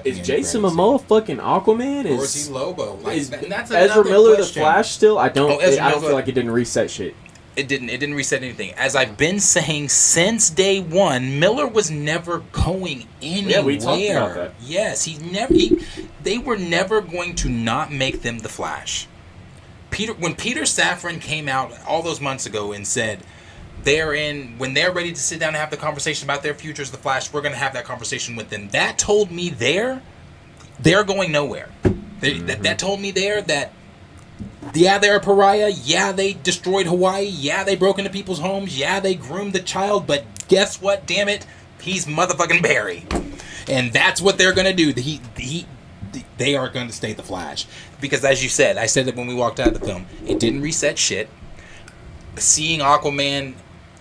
Is Jason Momoa fucking Aquaman? Or is he Lobo? Like, is that's Ezra Miller question. The Flash still? I don't Miller, feel like it didn't reset shit. It didn't reset anything. As I've been saying since day one, Miller was never going anywhere. Yeah, we talked about that. Yes, they were never going to not make them the Flash. When Peter Safran came out all those months ago and said when they're ready to sit down and have the conversation about their future as the Flash, we're going to have that conversation with them. That told me they're going nowhere. That told me that they're a pariah. Yeah, they destroyed Hawaii. Yeah, they broke into people's homes. Yeah, they groomed the child. But guess what? Damn it, he's motherfucking Barry, and that's what they're going to do. They are going to stay the Flash. Because as you said, I said that when we walked out of the film, it didn't reset shit. Seeing Aquaman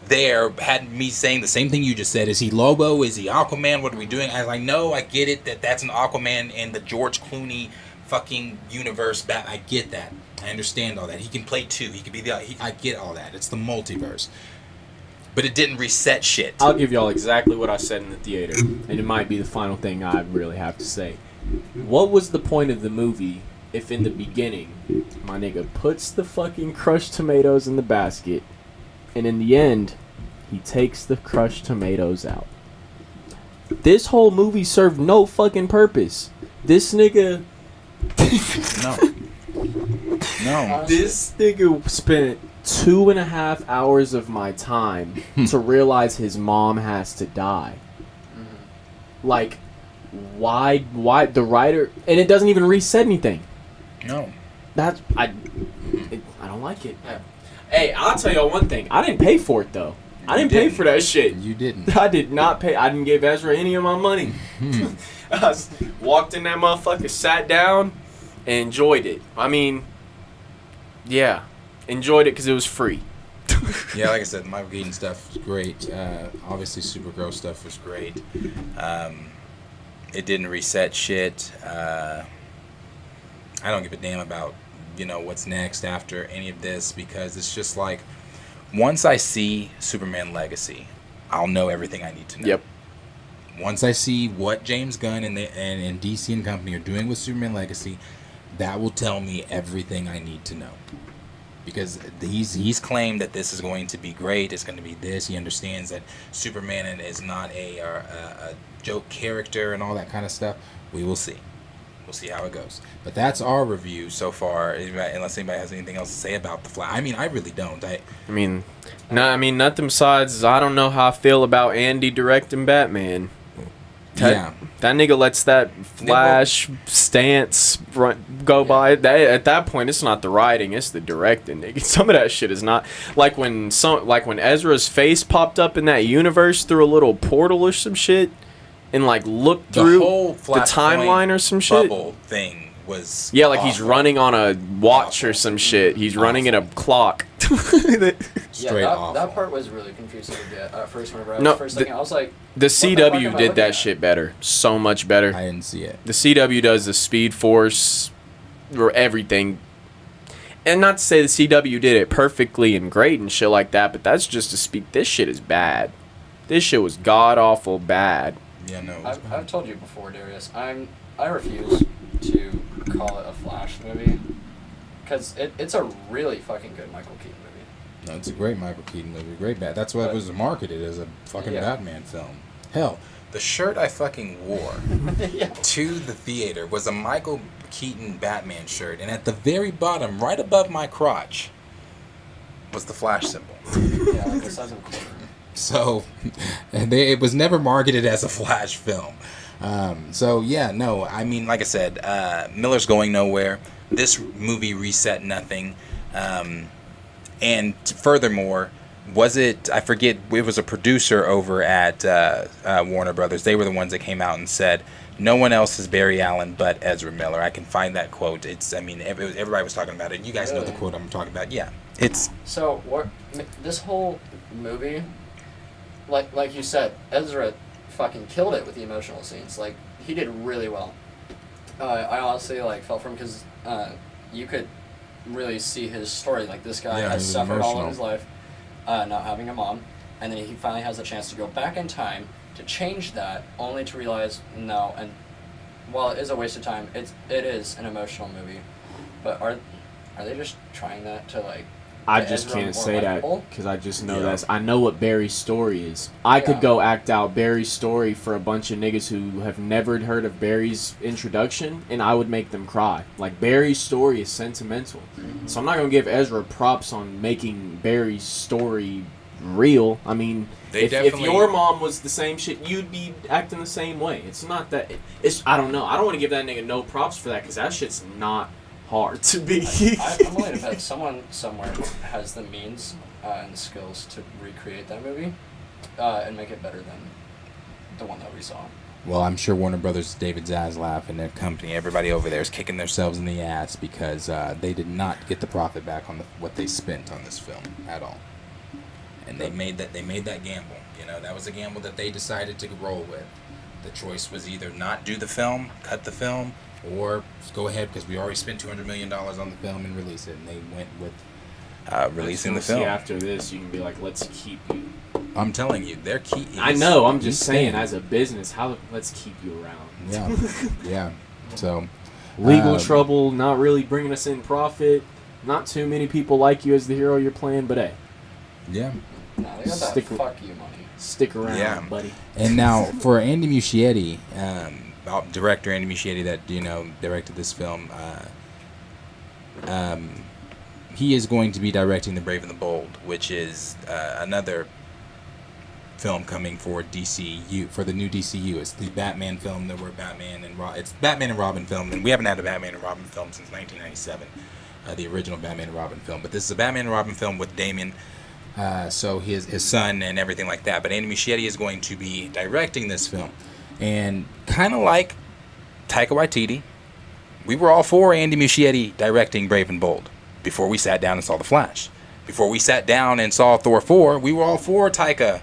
there had me saying the same thing you just said. Is he Lobo? Is he Aquaman? What are we doing? I was like, no, I get it that's an Aquaman in the George Clooney fucking universe. I get that. I understand all that. He can play two. He could be I get all that. It's the multiverse. But it didn't reset shit. I'll give y'all exactly what I said in the theater. And it might be the final thing I really have to say. What was the point of the movie if in the beginning my nigga puts the fucking crushed tomatoes in the basket and in the end he takes the crushed tomatoes out? This whole movie served no fucking purpose. This nigga No. This nigga spent 2.5 hours of my time to realize his mom has to die. Like, why the writer, and it doesn't even reset anything. No. I don't like it. Hey, I'll tell y'all one thing. I didn't pay for it though. I didn't pay for that shit. You didn't. I did not pay. I didn't give Ezra any of my money. I walked in that motherfucker, sat down, and enjoyed it. I mean, yeah, enjoyed it because it was free. Yeah, like I said, the Michael Keaton stuff was great. Obviously, Supergirl stuff was great. It didn't reset shit. I don't give a damn about, what's next after any of this, because it's just like, once I see Superman Legacy, I'll know everything I need to know. Yep. Once I see what James Gunn and DC and company are doing with Superman Legacy, that will tell me everything I need to know. Because he's claimed that this is going to be great. It's going to be this. He understands that Superman is not a joke character and all that kind of stuff. We will see. We'll see how it goes. But that's our review so far, unless anybody has anything else to say about The Flash. I mean, I really don't. Nothing besides I don't know how I feel about Andy directing Batman. That nigga lets that Flash stance go by. At that point, it's not the writing, it's the directing, nigga. Some of that shit is not like when Ezra's face popped up in that universe through a little portal or some shit, and like looked through the timeline or some shit. Bubble thing was he's running on a watch or some shit. He's running in a clock. That part was really confusing at first. Whenever I was first thinking, I was like, the CW did that shit better, so much better. I didn't see it. The CW does the Speed Force or everything, and not to say the CW did it perfectly and great and shit like that, but that's just to speak. This shit is bad. This shit was god awful bad. Yeah, no. I've told you before, Darius. I refuse to call it a Flash movie because it's a really fucking good Michael Keaton movie. No, it's a great Michael Keaton movie. Great bat. That's what it was marketed as, a fucking Batman film. Hell, the shirt I fucking wore to the theater was a Michael Keaton Batman shirt, and at the very bottom, right above my crotch, was the Flash symbol. Yeah, like the size of a quarter. So, it was never marketed as a Flash film. I mean, like I said, Miller's going nowhere. This movie reset nothing. And furthermore, I forget, it was a producer over at Warner Brothers. They were the ones that came out and said, no one else is Barry Allen but Ezra Miller. I can find that quote. Everybody was talking about it. You guys know the quote I'm talking about. Yeah. So, this whole movie, like you said, Ezra fucking killed it with the emotional scenes. Like, he did really well. I honestly felt for him because you could really see his story. Like, this guy has suffered all of his life not having a mom, and then he finally has a chance to go back in time to change that, only to realize no. And while it is a waste of time, it is an emotional movie. But are they just trying that to I just can't say that because I just know I know what Barry's story is. I could go act out Barry's story for a bunch of niggas who have never heard of Barry's introduction, and I would make them cry. Like, Barry's story is sentimental. So I'm not going to give Ezra props on making Barry's story real. I mean, if your mom was the same shit, you'd be acting the same way. It's not that... I don't know. I don't want to give that nigga no props for that because that shit's not hard to be. I'm willing to bet someone somewhere has the means and the skills to recreate that movie and make it better than the one that we saw. Well, I'm sure Warner Brothers, David Zaslav, and their company, everybody over there is kicking themselves in the ass because they did not get the profit back on what they spent on this film at all. And they made that gamble. You know, that was a gamble that they decided to roll with. The choice was either not do the film, cut the film, or just go ahead because we already spent $200 million on the film and release it. And they went with releasing the film. After this, you can be like, let's keep you. I'm telling you, they're key. I know. I'm just saying, as a business, let's keep you around. Yeah, yeah. So legal trouble, not really bringing us in profit. Not too many people like you as the hero you're playing, but hey. Yeah. No, they got that fuck you money. Stick around, buddy. And now for Andy Muschietti. Director Andy Muschietti that directed this film. He is going to be directing The Brave and the Bold, which is another film coming for DCU, for the new DCU. It's the Batman film that we're it's Batman and Robin film, and we haven't had a Batman and Robin film since 1997, the original Batman and Robin film. But this is a Batman and Robin film with Damien, so his son and everything like that. But Andy Muschietti is going to be directing this film. And kind of like Taika Waititi, we were all for Andy Muschietti directing Brave and Bold before we sat down and saw The Flash. Before we sat down and saw Thor 4, we were all for Taika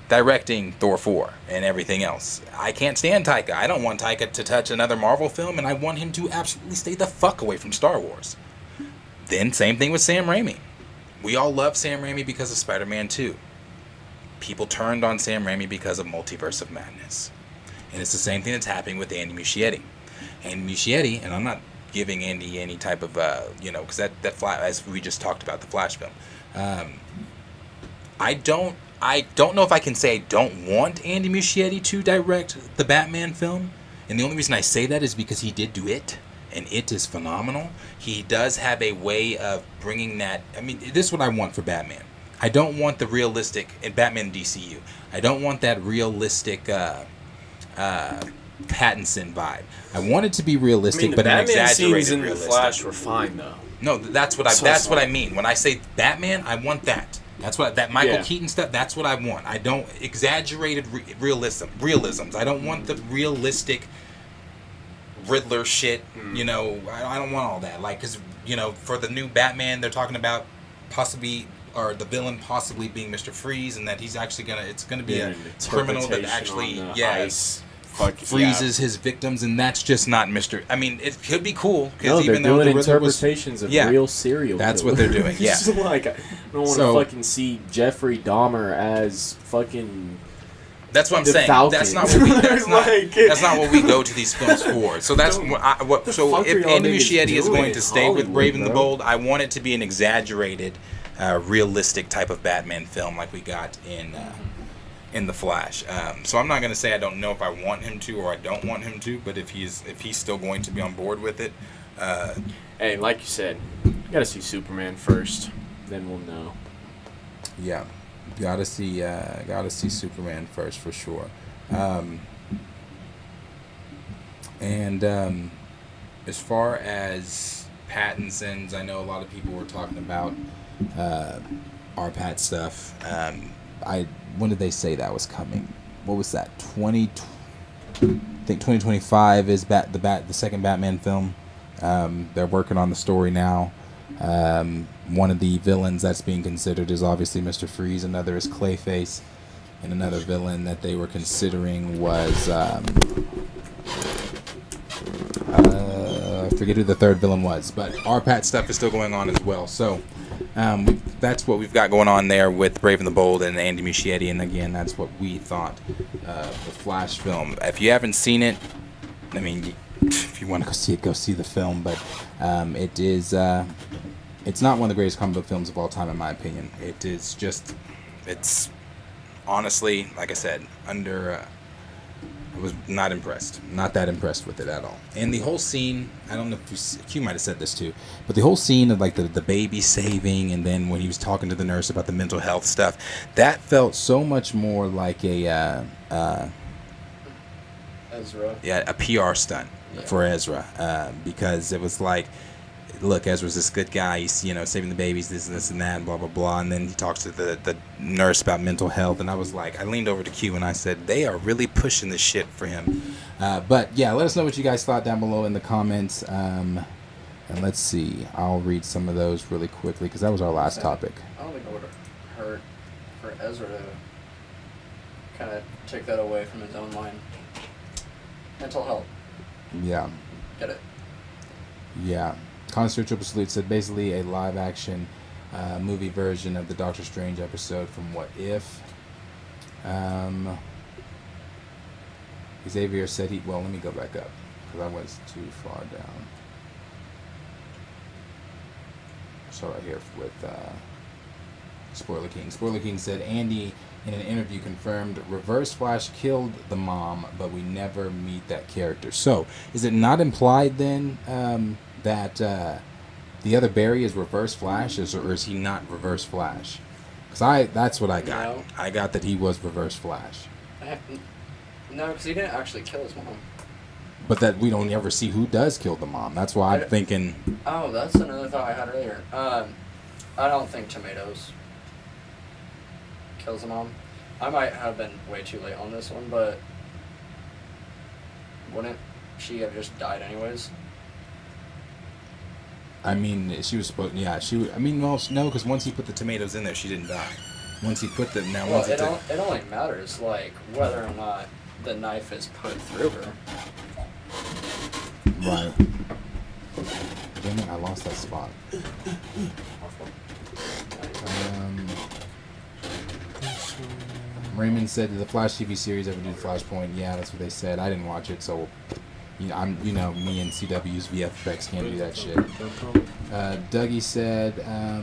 directing Thor 4 and everything else. I can't stand Taika. I don't want Taika to touch another Marvel film, and I want him to absolutely stay the fuck away from Star Wars. Then, same thing with Sam Raimi. We all love Sam Raimi because of Spider-Man 2. People turned on Sam Raimi because of Multiverse of Madness. And it's the same thing that's happening with Andy Muschietti. Andy Muschietti, and I'm not giving Andy any type of, because that Flash, as we just talked about, the Flash film. I don't know if I can say I don't want Andy Muschietti to direct the Batman film, And the only reason I say that is because he did do It, and It is phenomenal. He does have a way of bringing that. I mean, this is what I want for Batman. I don't want the realistic in Batman DCU. I don't want that realistic Pattinson vibe. I want it to be realistic, but an exaggerated in realistic. The Flash were fine though. No, that's what I mean. When I say Batman, I want that. That's what that Michael Keaton stuff. That's what I want. I don't exaggerated realisms. I don't want the realistic Riddler shit. You know, I don't want all that. Like, because for the new Batman, they're talking about possibly, or the villain possibly being Mr. Freeze, and that he's actually it's gonna be a criminal that actually freezes his victims, and that's just not Mr. I mean, it could be cool because they're even though doing the Riddler interpretations of real serial that's killers. what they're doing. Yeah, It's like I don't want to fucking see Jeffrey Dahmer as fucking. That's what I'm the saying. Falcon. That's not what we. That's not what we go to these films for. So that's what. So if Andy Muschietti is going to stay with Kraven the Bold, I want it to be an exaggerated, realistic type of Batman film like we got in The Flash. So I'm not going to say I don't know if I want him to or I don't want him to, but if he's still going to be on board with it. Hey, like you said, you got to see Superman first, then we'll know. Yeah. Gotta see Superman first for sure. As far as Pattinson's, I know a lot of people were talking about our Pat stuff. When did they say that was coming? What was that? I think 2025 is the second Batman film. They're working on the story now. One of the villains that's being considered is obviously Mr. Freeze. Another is Clayface, and another villain that they were considering was I forget who the third villain was, but our Pat stuff is still going on as well. So that's what we've got going on there with Kraven the Bold and Andy Muschietti, and again, that's what we thought the Flash film. If you haven't seen it, I mean, if you want to go see it, go see the film. But it is. It's not one of the greatest comic book films of all time, in my opinion. It is just. It's honestly, like I said, I was not impressed. Not that impressed with it at all. And the whole scene, I don't know if Q might have said this too, but the whole scene of like the baby saving, and then when he was talking to the nurse about the mental health stuff, that felt so much more like a Ezra. Yeah, a PR stunt for Ezra, because it was like, look, Ezra's this good guy, he's saving the babies, this and that, blah blah blah, and then he talks to the nurse about mental health, and I was like, I leaned over to Q and I said, they are really pushing this shit for him. But yeah, let us know what you guys thought down below in the comments, and let's see, I'll read some of those really quickly because that was our last topic. I don't think it would have hurt for Ezra to kind of take that away from his own mind. Mental health. Yeah. Get it. Yeah. Concert Triple Salute said basically a live action movie version of the Doctor Strange episode from What If. Xavier said well, let me go back up because I was too far down. So right here with Spoiler King. Spoiler King said Andy in an interview confirmed Reverse Flash killed the mom, but we never meet that character. So is it not implied then that the other Barry is Reverse Flash, or is he not Reverse Flash? Because that's what I got. No. I got that he was Reverse Flash. No, because he didn't actually kill his mom. But that we don't ever see who does kill the mom. That's why I'm thinking. Oh, that's another thought I had earlier. I don't think Tomatoes kills the mom. I might have been way too late on this one, but wouldn't she have just died anyways? I mean, she was supposed. Yeah, she. I mean, well, no, because once he put the tomatoes in there, she didn't die. Once he put them. Now, well, once it only matters like whether or not the knife is put through her. Right. Damn it! I lost that spot. Raymond said, "Did the Flash TV series ever do Flashpoint?" Yeah, that's what they said. I didn't watch it, so me and CW's VFX can't do that shit. Dougie said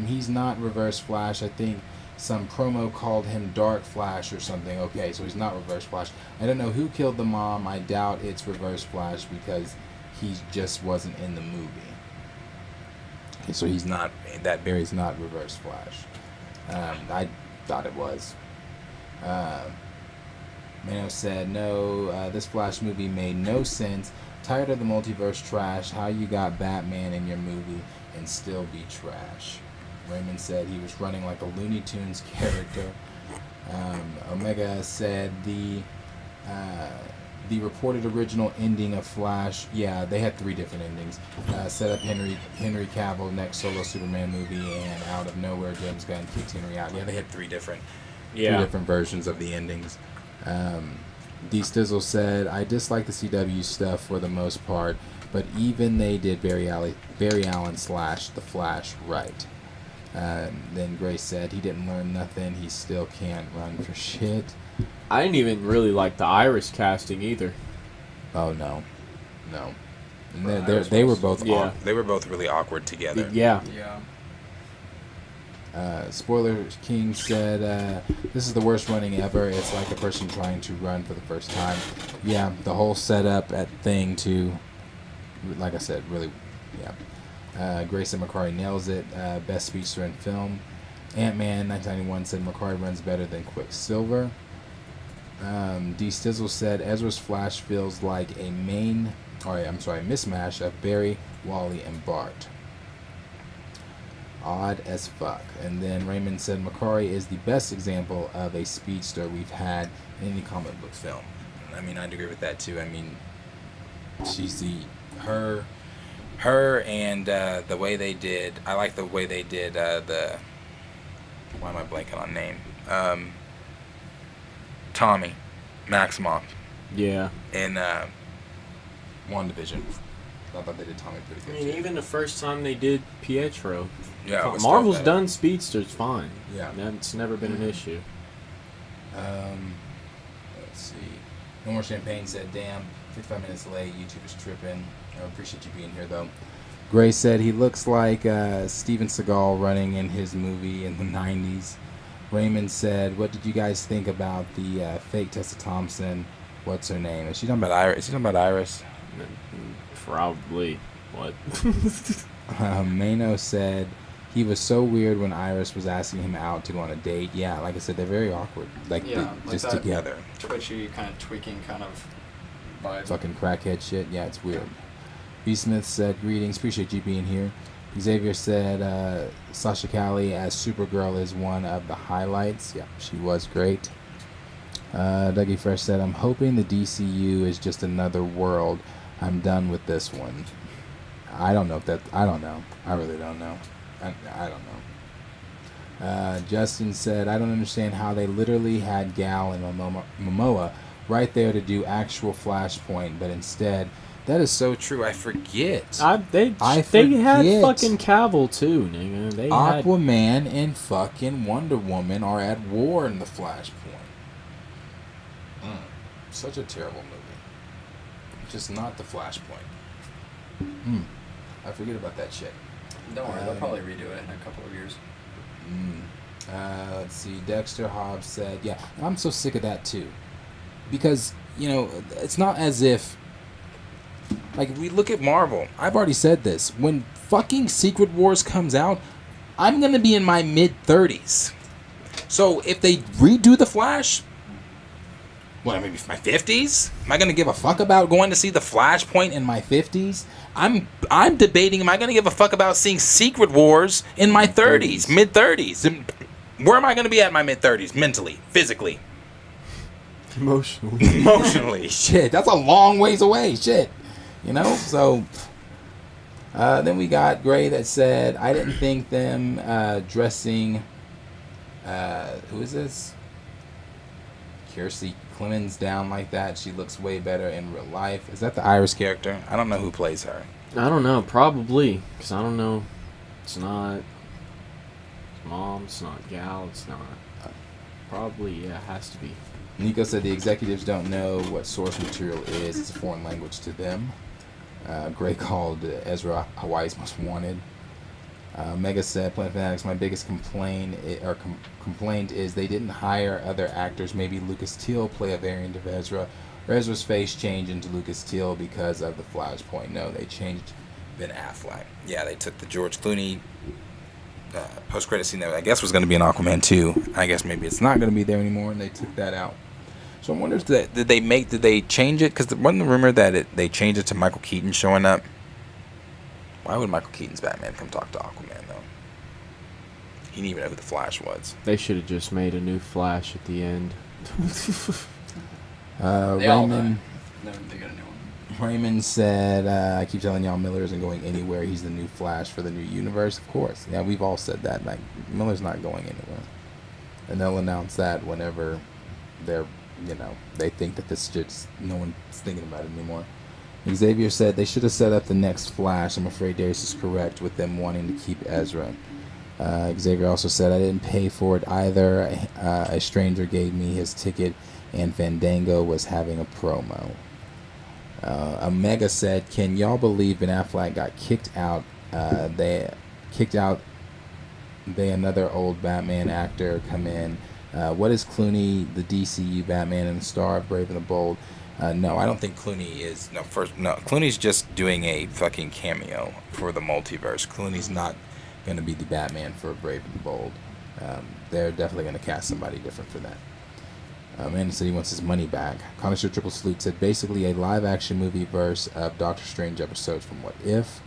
he's not Reverse Flash. I think Some promo called him Dark Flash or something. Okay, so he's not Reverse Flash. I don't know who killed the mom. I doubt it's Reverse Flash because he just wasn't in the movie. Okay, so he's not, that Barry's not Reverse Flash. I thought it was. Mano said, no, this Flash movie made no sense. Tired of the multiverse trash. How you got Batman in your movie and still be trash? Raymond said he was running like a Looney Tunes character. Omega said the reported original ending of Flash, yeah, they had 3 different endings. Set up Henry Cavill next solo Superman movie, and out of nowhere James Gunn kicks Henry out. Yeah, they had 3 different versions of the endings. D Stizzle said, I dislike the CW stuff for the most part, but even they did Barry Allen / The Flash right. Then Grace said he didn't learn nothing. He still can't run for shit. I didn't even really like the Iris casting either. Oh no. And they were both they were both really awkward together. Yeah. Spoiler King said this is the worst running ever. It's like a person trying to run for the first time. Yeah, the whole setup at thing too. Like I said, really, yeah. Grayson McCarty nails it. Best speedster in film. Ant-Man 1991 said McCarty runs better than Quicksilver. D Stizzle said Ezra's Flash feels like a mismatch of Barry, Wally, and Bart. Odd as fuck. And then Raymond said Macquarie is the best example of a speedster we've had in any comic book film. I mean, I'd agree with that too. I mean, she's her and the way they did. I like the way they did the. Why am I blanking on name? Tommy Maximoff. Yeah. In WandaVision. I thought they did Tommy pretty good. I mean, even the first time they did Pietro. Yeah, Marvel's done speedsters fine. Yeah. It's never been an issue. Let's see. No More Champagne said, damn, 55 minutes late. YouTube is tripping. I appreciate you being here, though. Gray said he looks like Steven Seagal running in his movie in the 90s. Raymond said, what did you guys think about the fake Tessa Thompson? What's her name? Is she talking about Iris? Is she talking about Iris? Probably. What? Mano said he was so weird when Iris was asking him out to go on a date. Yeah, like I said, they're very awkward. Like, just together. Twitchy, kind of tweaking kind of vibe. Fucking crackhead shit. Yeah, it's weird. B. Smith said, greetings. Appreciate you being here. Xavier said Sasha Cali as Supergirl is one of the highlights. Yeah, she was great. Dougie Fresh said, I'm hoping the DCU is just another world. I'm done with this one. I don't know. I really don't know. I don't know. Justin said, I don't understand how they literally had Gal and Momoa right there to do actual Flashpoint, but instead, that is so true. I forget. They had fucking Cavill too, nigga. They Aquaman and fucking Wonder Woman are at war in the Flashpoint. Such a terrible movie. Just not the Flashpoint. I forget about that shit. Don't worry, they'll probably redo it in a couple of years. Let's see. Dexter Hobbs said, yeah, I'm so sick of that too. Because, it's not as if, like, we look at Marvel. I've already said this. When fucking Secret Wars comes out, I'm going to be in my mid-30s. So if they redo The Flash, maybe my 50s? Am I going to give a fuck about going to see the Flashpoint in my 50s? I'm debating, am I going to give a fuck about seeing Secret Wars in my 30s, mid-30s? Where am I going to be at my mid-30s? Mentally, physically? Emotionally. Shit, that's a long ways away. Shit. So then we got Gray that said, I didn't think them dressing, who is this? Kiersey Clemens down like that. She looks way better in real life. Is that the Iris character? I don't know who plays her. I don't know. Probably. Because I don't know. It's not Mom. It's not Gal. It's not. Probably, yeah, it has to be. Nico said the executives don't know what source material is. It's a foreign language to them. Gray called Ezra Hawaii's Most Wanted. Mega said, Planet Fanatics, my biggest complaint is they didn't hire other actors. Maybe Lucas Teal play a variant of Ezra. Or Ezra's face changed into Lucas Teal because of the Flashpoint. No, they changed Ben Affleck. Yeah, they took the George Clooney post-credit scene that I guess was going to be in Aquaman 2. I guess maybe it's not going to be there anymore, and they took that out. So I wonder, did they change it? Because wasn't the rumor that they changed it to Michael Keaton showing up? Why would Michael Keaton's Batman come talk to Aquaman, though? He didn't even know who the Flash was. They should have just made a new Flash at the end. Raymond, No, they got a new one. Raymond said, I keep telling y'all Miller isn't going anywhere. He's the new Flash for the new universe. Of course. Yeah, we've all said that. Like, Miller's not going anywhere. And they'll announce that whenever they're, they think that this just, no one's thinking about it anymore. Xavier said they should have set up the next Flash. I'm afraid Darius is correct with them wanting to keep Ezra. Xavier also said, I didn't pay for it either. A stranger gave me his ticket, and Fandango was having a promo. Omega said, can y'all believe Ben Affleck got kicked out? They another old Batman actor come in. What is Clooney, the DCU Batman and the star of Brave and the Bold? No, I don't think Clooney is. No, Clooney's just doing a fucking cameo for the multiverse. Clooney's not going to be the Batman for Brave and the Bold. They're definitely going to cast somebody different for that. Amanda said he wants his money back. Connoisseur Triple Salute said basically a live-action movie verse of Doctor Strange episodes from What If.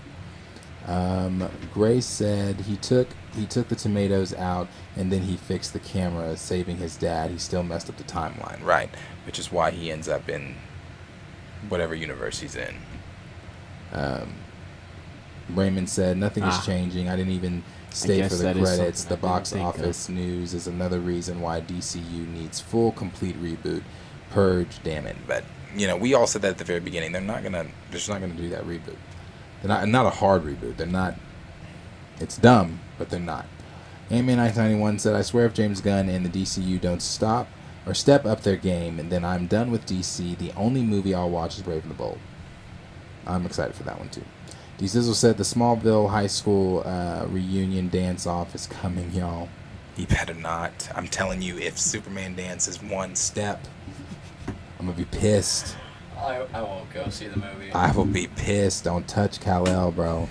Grace said he took the tomatoes out and then he fixed the camera, saving his dad. He still messed up the timeline, right? Which is why he ends up in whatever universe he's in. Raymond said nothing is changing. I didn't even stay for the credits. The box office news is another reason why DCU needs full, complete reboot. Purge, damn it. But we all said that at the very beginning. They're just not gonna do that reboot. They're not a hard reboot. They're not. It's dumb, but they're not. Ant-Man 991 said, I swear if James Gunn and the DCU don't stop or step up their game, and then I'm done with DC. The only movie I'll watch is Brave and the Bold. I'm excited for that one too. D-Sizzle said the Smallville High School reunion dance-off is coming, y'all. He better not. I'm telling you, if Superman dances one step, I'm going to be pissed. I won't go see the movie. I will be pissed. Don't touch Kal-El, bro.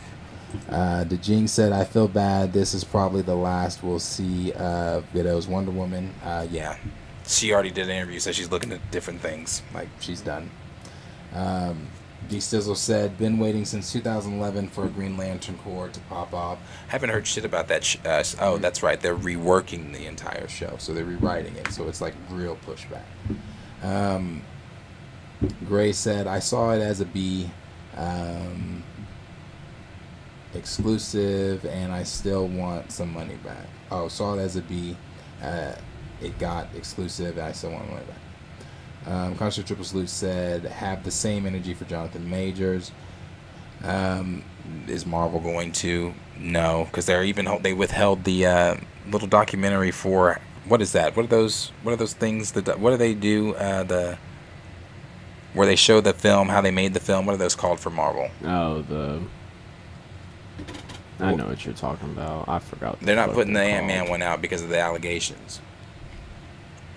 DeJing said, I feel bad. This is probably the last we'll see of Widow's Wonder Woman. Yeah. She already did an interview, so she's looking at different things. Like, she's done. D-Stizzle said, been waiting since 2011 for a Green Lantern Corps to pop off. Haven't heard shit about that. Oh, that's right. They're reworking the entire show. So they're rewriting it. So it's like real pushback. Gray said, I saw it as a B exclusive, and I still want some money back. Oh, saw it as a B. It got exclusive, and I still want money back. Connoisseur Triple Salute said, have the same energy for Jonathan Majors. Is Marvel going to? No, because they withheld the little documentary for, what is that? What are those things? What do they do? Where they show the film, how they made the film. What are those called for Marvel? Oh, I know what you're talking about. I forgot. They're not putting the Ant-Man one out because of the allegations.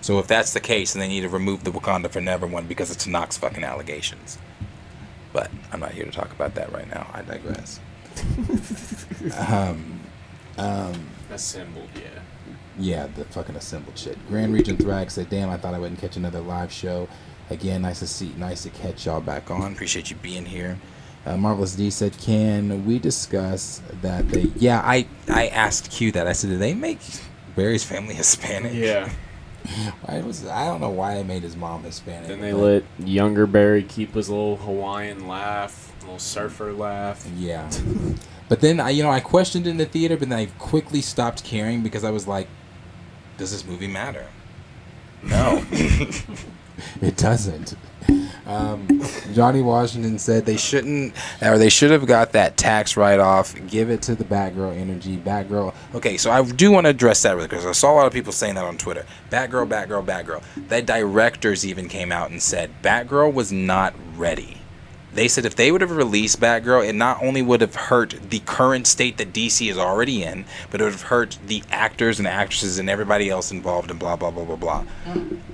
So if that's the case, then they need to remove the Wakanda Forever one because of Tanak's fucking allegations. But I'm not here to talk about that right now. I digress. Assembled, yeah. Yeah, the fucking assembled shit. Grand Region Thrag said, damn, I thought I wouldn't catch another live show. Again, nice to catch y'all back on. Appreciate you being here. Marvelous D said, can we discuss that they... Yeah, I asked Q that. I said, did they make Barry's family Hispanic? Yeah. I don't know why I made his mom Hispanic. Then they let younger Barry keep his little Hawaiian laugh, little surfer laugh. Yeah. But then, I questioned it in the theater, but then I quickly stopped caring because I was like, does this movie matter? No. It doesn't. Johnny Washington said they should have got that tax write-off. Give it to the Batgirl energy. Batgirl. Okay, so I do want to address that really because I saw a lot of people saying that on Twitter. Batgirl. The directors even came out and said Batgirl was not ready. They said if they would have released Batgirl, it not only would have hurt the current state that DC is already in, but it would have hurt the actors and actresses and everybody else involved and blah, blah, blah, blah, blah.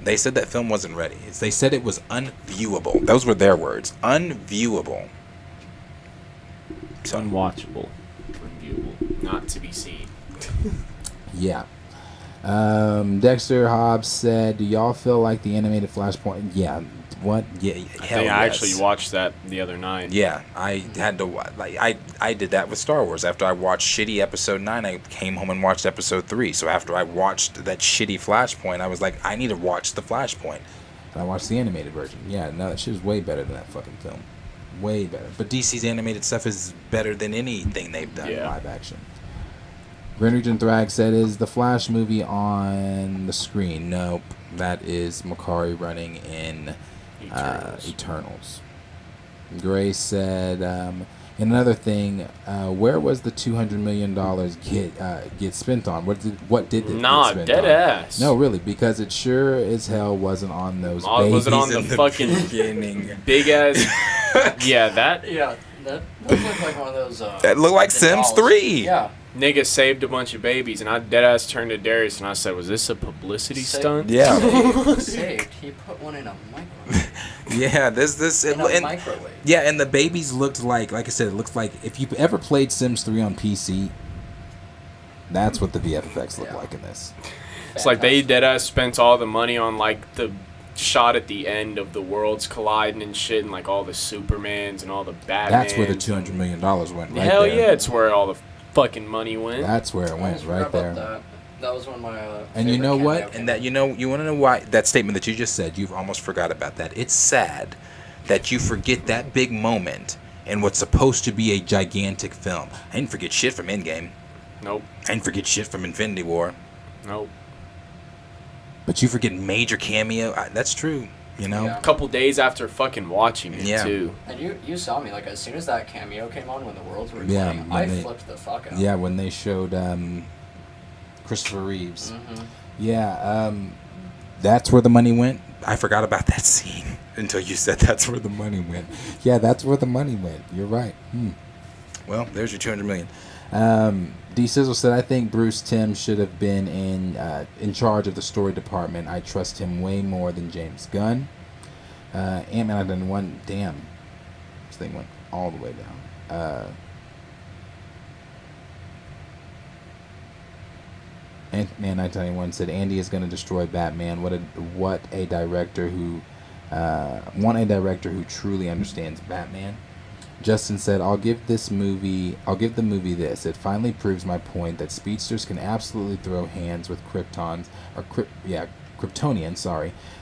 They said that film wasn't ready. They said it was unviewable. Those were their words. Unviewable. It's unwatchable. Unviewable. Not to be seen. Yeah. Dexter Hobbs said, do y'all feel like the animated Flashpoint? Yeah. What? Yeah. Hell yes. I actually watched that the other night. Yeah, I had to. Like, I did that with Star Wars. After I watched shitty Episode 9, I came home and watched Episode 3. So after I watched that shitty Flashpoint, I was like, I need to watch the Flashpoint. And I watched the animated version. Yeah, no, that shit is way better than that fucking film. Way better. But DC's animated stuff is better than anything they've done live action. Greenridge Thrag said, is the Flash movie on the screen? Nope. That is Makari running in Eternals. Gray said, and another thing, where was the $200 million get spent on? What did it get spent dead on? ass. No, really, because it sure as hell wasn't on those babies. Was it on the fucking beginning? Big ass? Yeah, that. Yeah, that looked like one of those. That looked like Sims 3. Yeah. Nigga saved a bunch of babies, and I deadass turned to Darius and I said, "Was this a publicity stunt?" Yeah. Saved. He put one in a microwave. Yeah, in a microwave. Yeah, and the babies looked like I said, it looks like if you've ever played Sims 3 on PC, that's what the VFX look like in this. It's like they deadass spent all the money on like the shot at the end of the worlds colliding and shit, and like all the Supermans and all the Batmans. That's where the $200 million went. Right Hell there. yeah, it's where all the fucking money went. That's where it went, right there. That was one of my. And you know what? And that you want to know why that statement that you just said, you've almost forgot about that. It's sad that you forget that big moment in what's supposed to be a gigantic film. I didn't forget shit from Endgame. Nope. I didn't forget shit from Infinity War. Nope. But you forget major cameo. That's true. You know, a couple days after fucking watching it too. And you saw me like as soon as that cameo came on when the worlds were playing, I flipped the fuck out. Yeah, when they showed Christopher Reeves. Mm-hmm. Yeah, that's where the money went. I forgot about that scene until you said that's where the money went. Yeah, that's where the money went. You're right. Well, there's your $200 million. D Sizzle said, I think Bruce Timm should have been in charge of the story department. I trust him way more than James Gunn. Ant-Man 91, damn. This thing went all the way down. Ant-Man 991 said, Andy is going to destroy Batman. What a director who truly understands Batman. Justin said, I'll give the movie this. It finally proves my point that speedsters can absolutely throw hands with Kryptonians,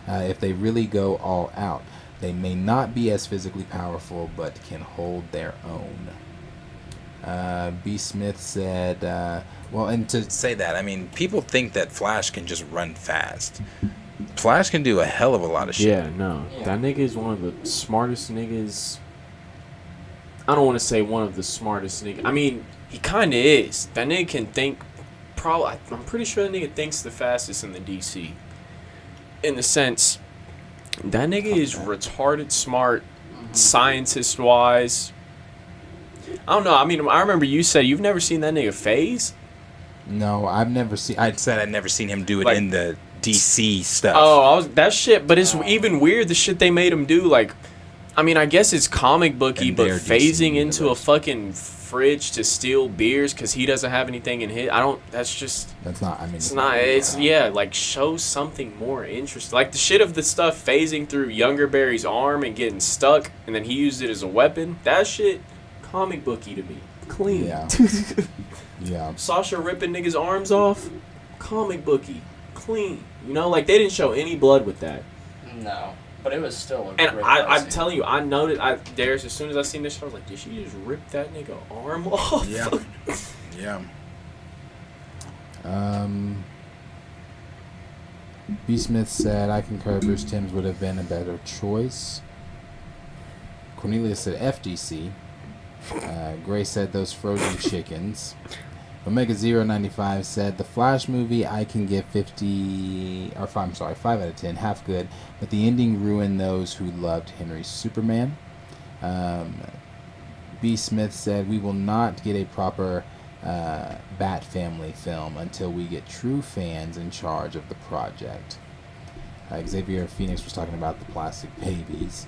if they really go all out. They may not be as physically powerful, but can hold their own. B. Smith said, well, and to say that, I mean, people think that Flash can just run fast. Flash can do a hell of a lot of shit. Yeah, no. That nigga is one of the smartest niggas. I don't want to say one of the smartest niggas. I mean, he kind of is. That nigga can think. I'm pretty sure that nigga thinks the fastest in the DC. In the sense, that nigga is retarded smart, scientist-wise. I don't know. I mean, I remember you said you've never seen that nigga phase. No, I've never seen. I said I'd never seen him do it in the DC stuff. Oh, that shit. But it's even weird the shit they made him do. Like, I mean, I guess it's comic booky, but phasing into a fucking fridge to steal beers because he doesn't have anything in his. That's not. I mean, it's like show something more interesting. Like the shit of the stuff phasing through Younger Barry's arm and getting stuck, and then he used it as a weapon. That shit, comic booky to me. Clean. Yeah. Yeah. Sasha ripping niggas' arms off, comic booky. Clean. You know, like they didn't show any blood with that. No. But it was still a and great I'm telling you, I noticed. Darius, as soon as I seen this, I was like, did she just rip that nigga arm off? Yeah. Yeah. B. Smith said, I concur Bruce Timms would have been a better choice. Cornelius said FDC. Gray said those frozen chickens. Omega 095 said the Flash movie I can give 5 out of 10, half good, but the ending ruined those who loved Henry's Superman. B. Smith said, we will not get a proper Bat Family film until we get true fans in charge of the project. Xavier Phoenix was talking about the plastic babies.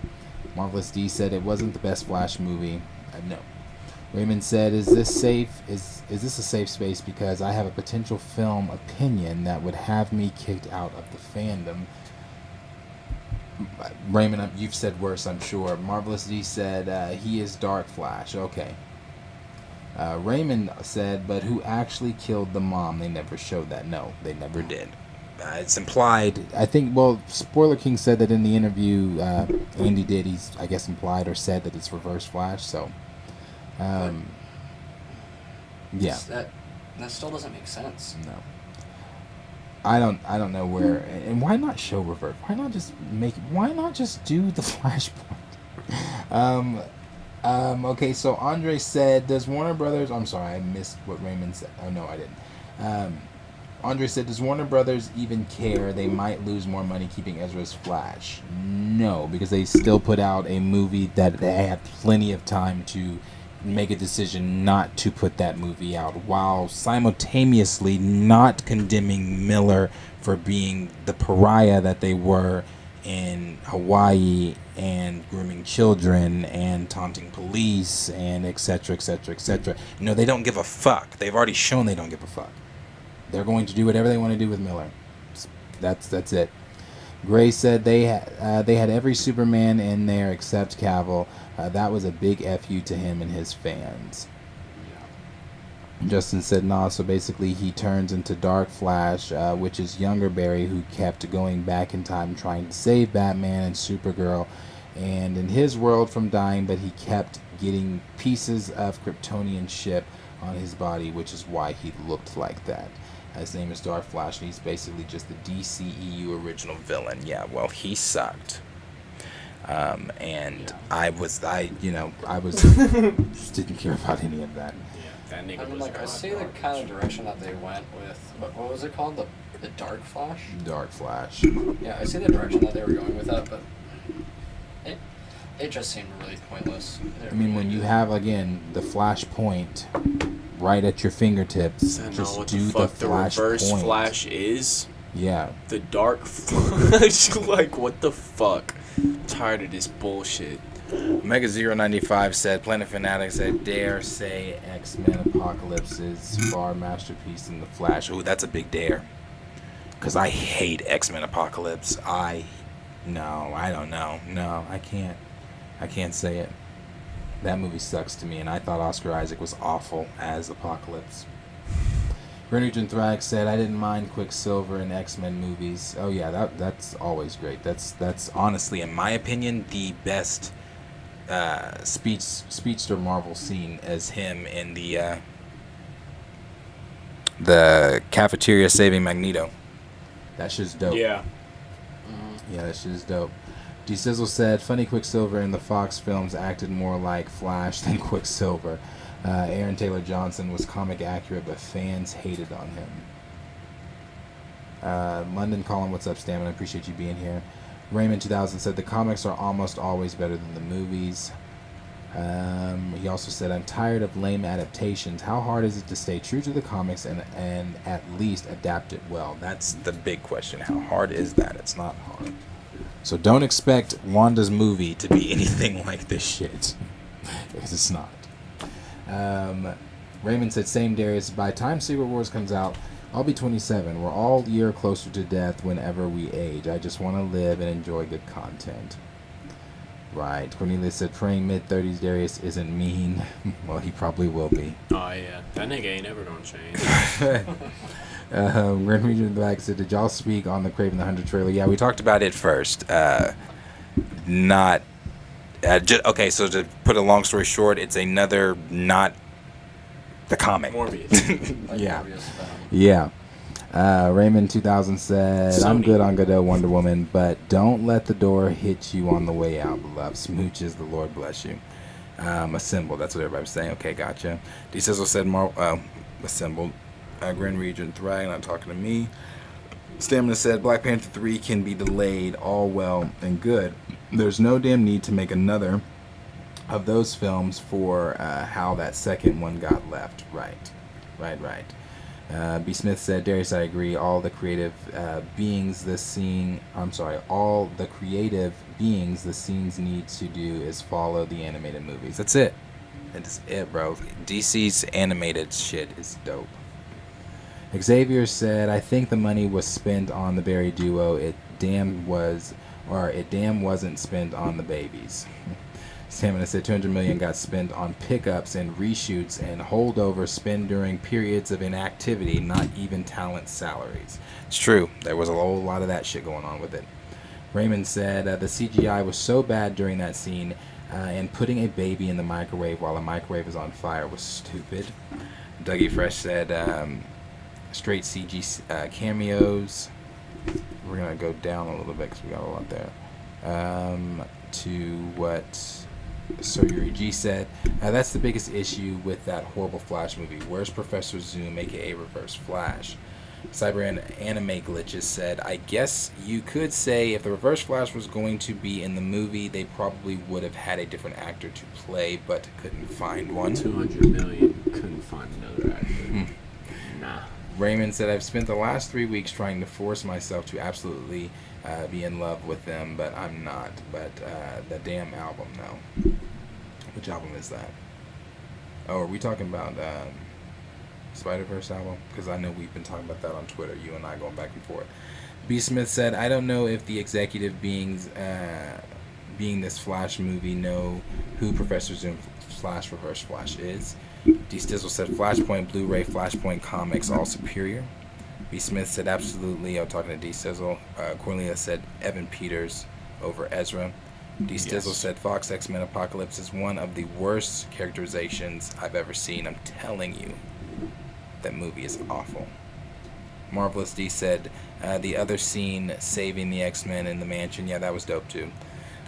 Marvelous D said it wasn't the best Flash movie. No. Raymond said, is this safe? Is this a safe space? Because I have a potential film opinion that would have me kicked out of the fandom. Raymond, you've said worse, I'm sure. Marvelous D said, he is Dark Flash. Okay. Raymond said, but who actually killed the mom? They never showed that. No, they never did. It's implied. I think, well, Spoiler King said that in the interview, Andy did. He's, I guess, implied or said that it's Reverse Flash. So, yeah. That still doesn't make sense. No. I don't know where. And why not show Reverse? Why not just do the Flashpoint? Okay, so Andre said, does Warner Brothers... I'm sorry, I missed what Raymond said. Oh, no, I didn't. Andre said, does Warner Brothers even care? They might lose more money keeping Ezra's Flash. No, because they still put out a movie that they had plenty of time to make a decision not to put that movie out, while simultaneously not condemning Miller for being the pariah that they were in Hawaii and grooming children and taunting police and etc., etc., etc. No, they don't give a fuck. They've already shown they don't give a fuck. They're going to do whatever they want to do with Miller. That's it. Gray said they had every Superman in there except Cavill. That was a big FU to him and his fans. Justin said, nah, so basically he turns into Dark Flash, which is younger Barry, who kept going back in time trying to save Batman and Supergirl, and in his world from dying, but he kept getting pieces of Kryptonian ship on his body, which is why he looked like that. His name is Dark Flash, and he's basically just the DCEU original villain. Yeah, well, he sucked. And I just didn't care about any of that. I mean, like, I see the kind of direction that they went with, what was it called? The Dark Flash? Dark Flash. Yeah, I see the direction that they were going with that, but it just seemed really pointless. I mean, when you have, again, the Flashpoint right at your fingertips, just do the Flash Reverse point. Flash is? Yeah. The Dark Flash? Like, what the fuck? I'm tired of this bullshit. Mega095 said, Planet Fanatic said, dare say X-Men Apocalypse is far masterpiece than The Flash. Ooh, that's a big dare. Because I hate X-Men Apocalypse. I don't know. No, I can't say it. That movie sucks to me, and I thought Oscar Isaac was awful as Apocalypse. Renugent Thrax said, I didn't mind Quicksilver in X-Men movies. Oh yeah, that's always great. That's honestly, in my opinion, the best speedster Marvel scene as him in the cafeteria saving Magneto. That shit's dope. Yeah. Yeah, that shit is dope. D-Sizzle said, funny Quicksilver in the Fox films acted more like Flash than Quicksilver. Aaron Taylor Johnson was comic accurate, but fans hated on him. London Colin, what's up, Stamina? I appreciate you being here. Raymond 2000 said, the comics are almost always better than the movies. He also said, I'm tired of lame adaptations. How hard is it to stay true to the comics and at least adapt it well? That's the big question. How hard is that? It's not hard. So don't expect Wanda's movie to be anything like this shit. Because it's not. Raymond said, same Darius, by the time Secret Wars comes out, I'll be 27. We're all a year closer to death whenever we age. I just want to live and enjoy good content. Right. Cornelius said, praying mid-30s Darius isn't mean. Well, he probably will be. Oh, yeah. That nigga ain't never gonna change. Grand Region of the Back said, did y'all speak on the Kraven the Hunter trailer? Yeah, we talked about it first. Okay, so to put a long story short, it's another not the comic. Morbius. Yeah. Yeah. Raymond 2000 said, Sony. I'm good on Godot Wonder Woman, but don't let the door hit you on the way out, beloved. Smooches, the Lord bless you. Assemble, that's what everybody was saying. Okay, gotcha. D-Sizzle said, assembled. Grand Region Thrag, not talking to me. Stamina said, Black Panther 3 can be delayed, all well and good. There's no damn need to make another of those films for how that second one got left. Right. B. Smith said, Darius, I agree. All the creative beings the scenes need to do is follow the animated movies. That's it. That's it, bro. DC's animated shit is dope. Xavier said, I think the money was spent on the Barry duo. It damn wasn't spent on the babies. Stamina said $200 million got spent on pickups and reshoots and holdover spend during periods of inactivity, not even talent salaries. It's true. There was a whole lot of that shit going on with it. Raymond said the CGI was so bad during that scene, and putting a baby in the microwave while a microwave is on fire was stupid. Dougie Fresh said straight CG cameos. We're going to go down a little bit because we got a lot there. To what Sir Yuri G said, that's the biggest issue with that horrible Flash movie. Where's Professor Zoom, aka Reverse Flash? Cyber Anime Glitches said, I guess you could say if the Reverse Flash was going to be in the movie, they probably would have had a different actor to play, but couldn't find one. 200 million, couldn't find another actor. Nah. Raymond said, I've spent the last 3 weeks trying to force myself to absolutely be in love with them, but I'm not. But the damn album, no. Which album is that? Oh, are we talking about Spider-Verse album? Because I know we've been talking about that on Twitter, you and I going back and forth. B. Smith said, I don't know if the executive being this Flash movie know who Professor Zoom / Reverse Flash is. D. Stizzle said, Flashpoint, Blu-ray, Flashpoint comics, all superior. B. Smith said, absolutely. I'm talking to D. Stizzle. Cornelia said, Evan Peters over Ezra. D. Stizzle said, Fox X-Men Apocalypse is one of the worst characterizations I've ever seen. I'm telling you, that movie is awful. Marvelous D said, the other scene saving the X-Men in the mansion, yeah, that was dope too.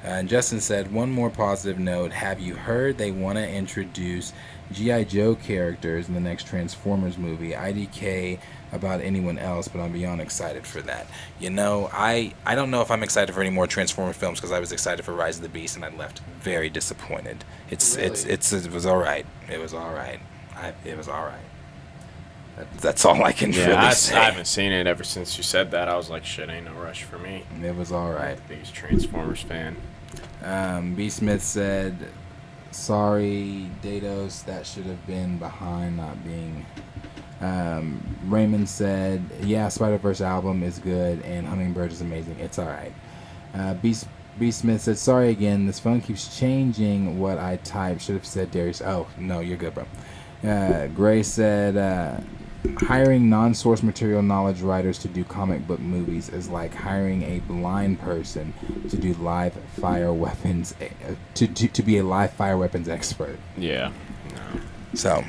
And Justin said, one more positive note, have you heard they want to introduce G.I. Joe characters in the next Transformers movie? IDK about anyone else, but I'm beyond excited for that. You know, I don't know if I'm excited for any more Transformer films because I was excited for Rise of the Beast and I left very disappointed. It was all right. It was all right. It was all right. That's all I can really say. I haven't seen it ever since you said that. I was like, shit, ain't no rush for me. It was all right. I'm the biggest Transformers fan. B. Smith said, sorry, Dados, that should have been behind not being. Raymond said, yeah, Spider-Verse album is good and Hummingbird is amazing. It's all right. B. Smith said, sorry again, this phone keeps changing what I type. Should have said Darius. Oh, no, you're good, bro. Gray said, hiring non-source material knowledge writers to do comic book movies is like hiring a blind person to do live fire weapons, to be a live fire weapons expert. Yeah. No. So,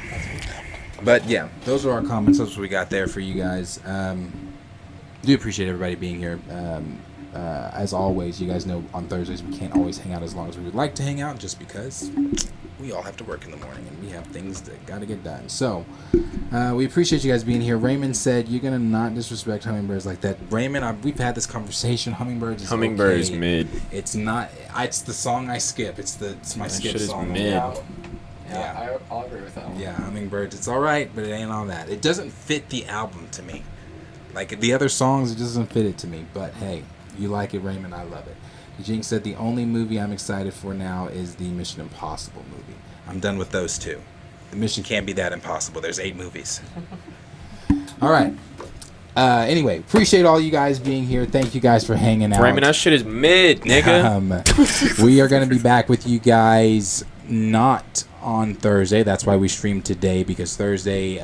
but yeah, those are our comments. That's what we got there for you guys. Do appreciate everybody being here. As always, you guys know on Thursdays we can't always hang out as long as we would like to hang out, just because we all have to work in the morning and we have things that got to get done. So we appreciate you guys being here. Raymond said you're gonna not disrespect Hummingbirds like that. Raymond, we've had this conversation. Hummingbird is mid. It's not. It's the song I skip. It's my that skip shit song. Is mid. Yeah, I'll agree with that one. Yeah, Hummingbirds. It's all right, but it ain't all that. It doesn't fit the album to me. Like the other songs, it doesn't fit it to me. But hey, you like it, Raymond. I love it. Jinx said the only movie I'm excited for now is the Mission Impossible movie. I'm done with those two. The mission can't be that impossible. There's 8 movies. All right. Anyway, appreciate all you guys being here. Thank you guys for hanging out. Raymond, that shit is mid, nigga. We are going to be back with you guys not on Thursday. That's why we streamed today, because Thursday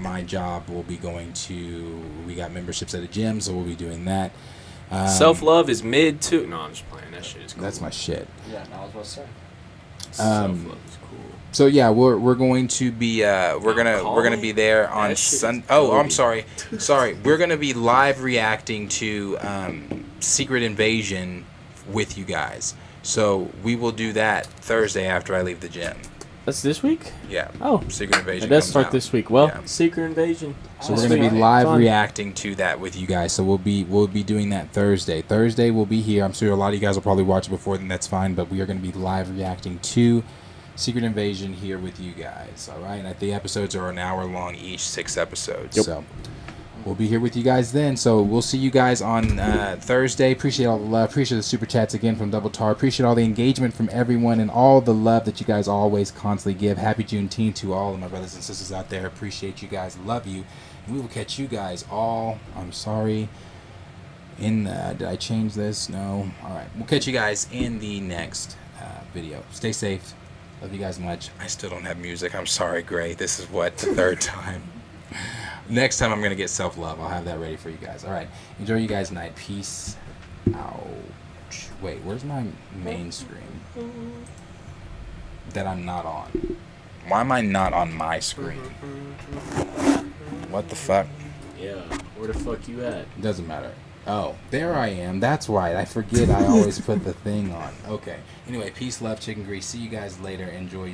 my job will be going to, we got memberships at a gym, so we'll be doing that. Self-love is mid too. No, I'm just playing. That shit is cool. That's my shit. Yeah, no, I was about to say. Self-love is cool. So yeah, we're going to be we're gonna be there on Sunday. Oh, I'm sorry. We're gonna be live reacting to Secret Invasion with you guys. So we will do that Thursday after I leave the gym. That's this week? Yeah. Oh. Secret Invasion It does comes start out. this week. Well, Yeah. Secret Invasion. So we're gonna be live reacting to that with you guys. So we'll be doing that Thursday. Thursday we'll be here. I'm sure a lot of you guys will probably watch it before then. That's fine. But we are gonna be live reacting to Secret Invasion here with you guys. All right. And the episodes are an hour long each, 6 episodes. Yep. So we'll be here with you guys then. So we'll see you guys on Thursday. Appreciate all the love. Appreciate the super chats again from Double Tar. Appreciate all the engagement from everyone and all the love that you guys always constantly give. Happy Juneteenth to all of my brothers and sisters out there. Appreciate you guys. Love you. And we will catch you guys all. I'm sorry. Did I change this? No. All right. We'll catch you guys in the next video. Stay safe. Love you guys much. I still don't have music. I'm sorry, Gray. This is the third time. Next time I'm going to get self-love. I'll have that ready for you guys. All right. Enjoy you guys' night. Peace out. Wait, where's my main screen? That I'm not on. Why am I not on my screen? What the fuck? Yeah, where the fuck you at? Doesn't matter. Oh, there I am. That's right. I forget I always put the thing on. Okay. Anyway, peace, love, chicken grease. See you guys later. Enjoy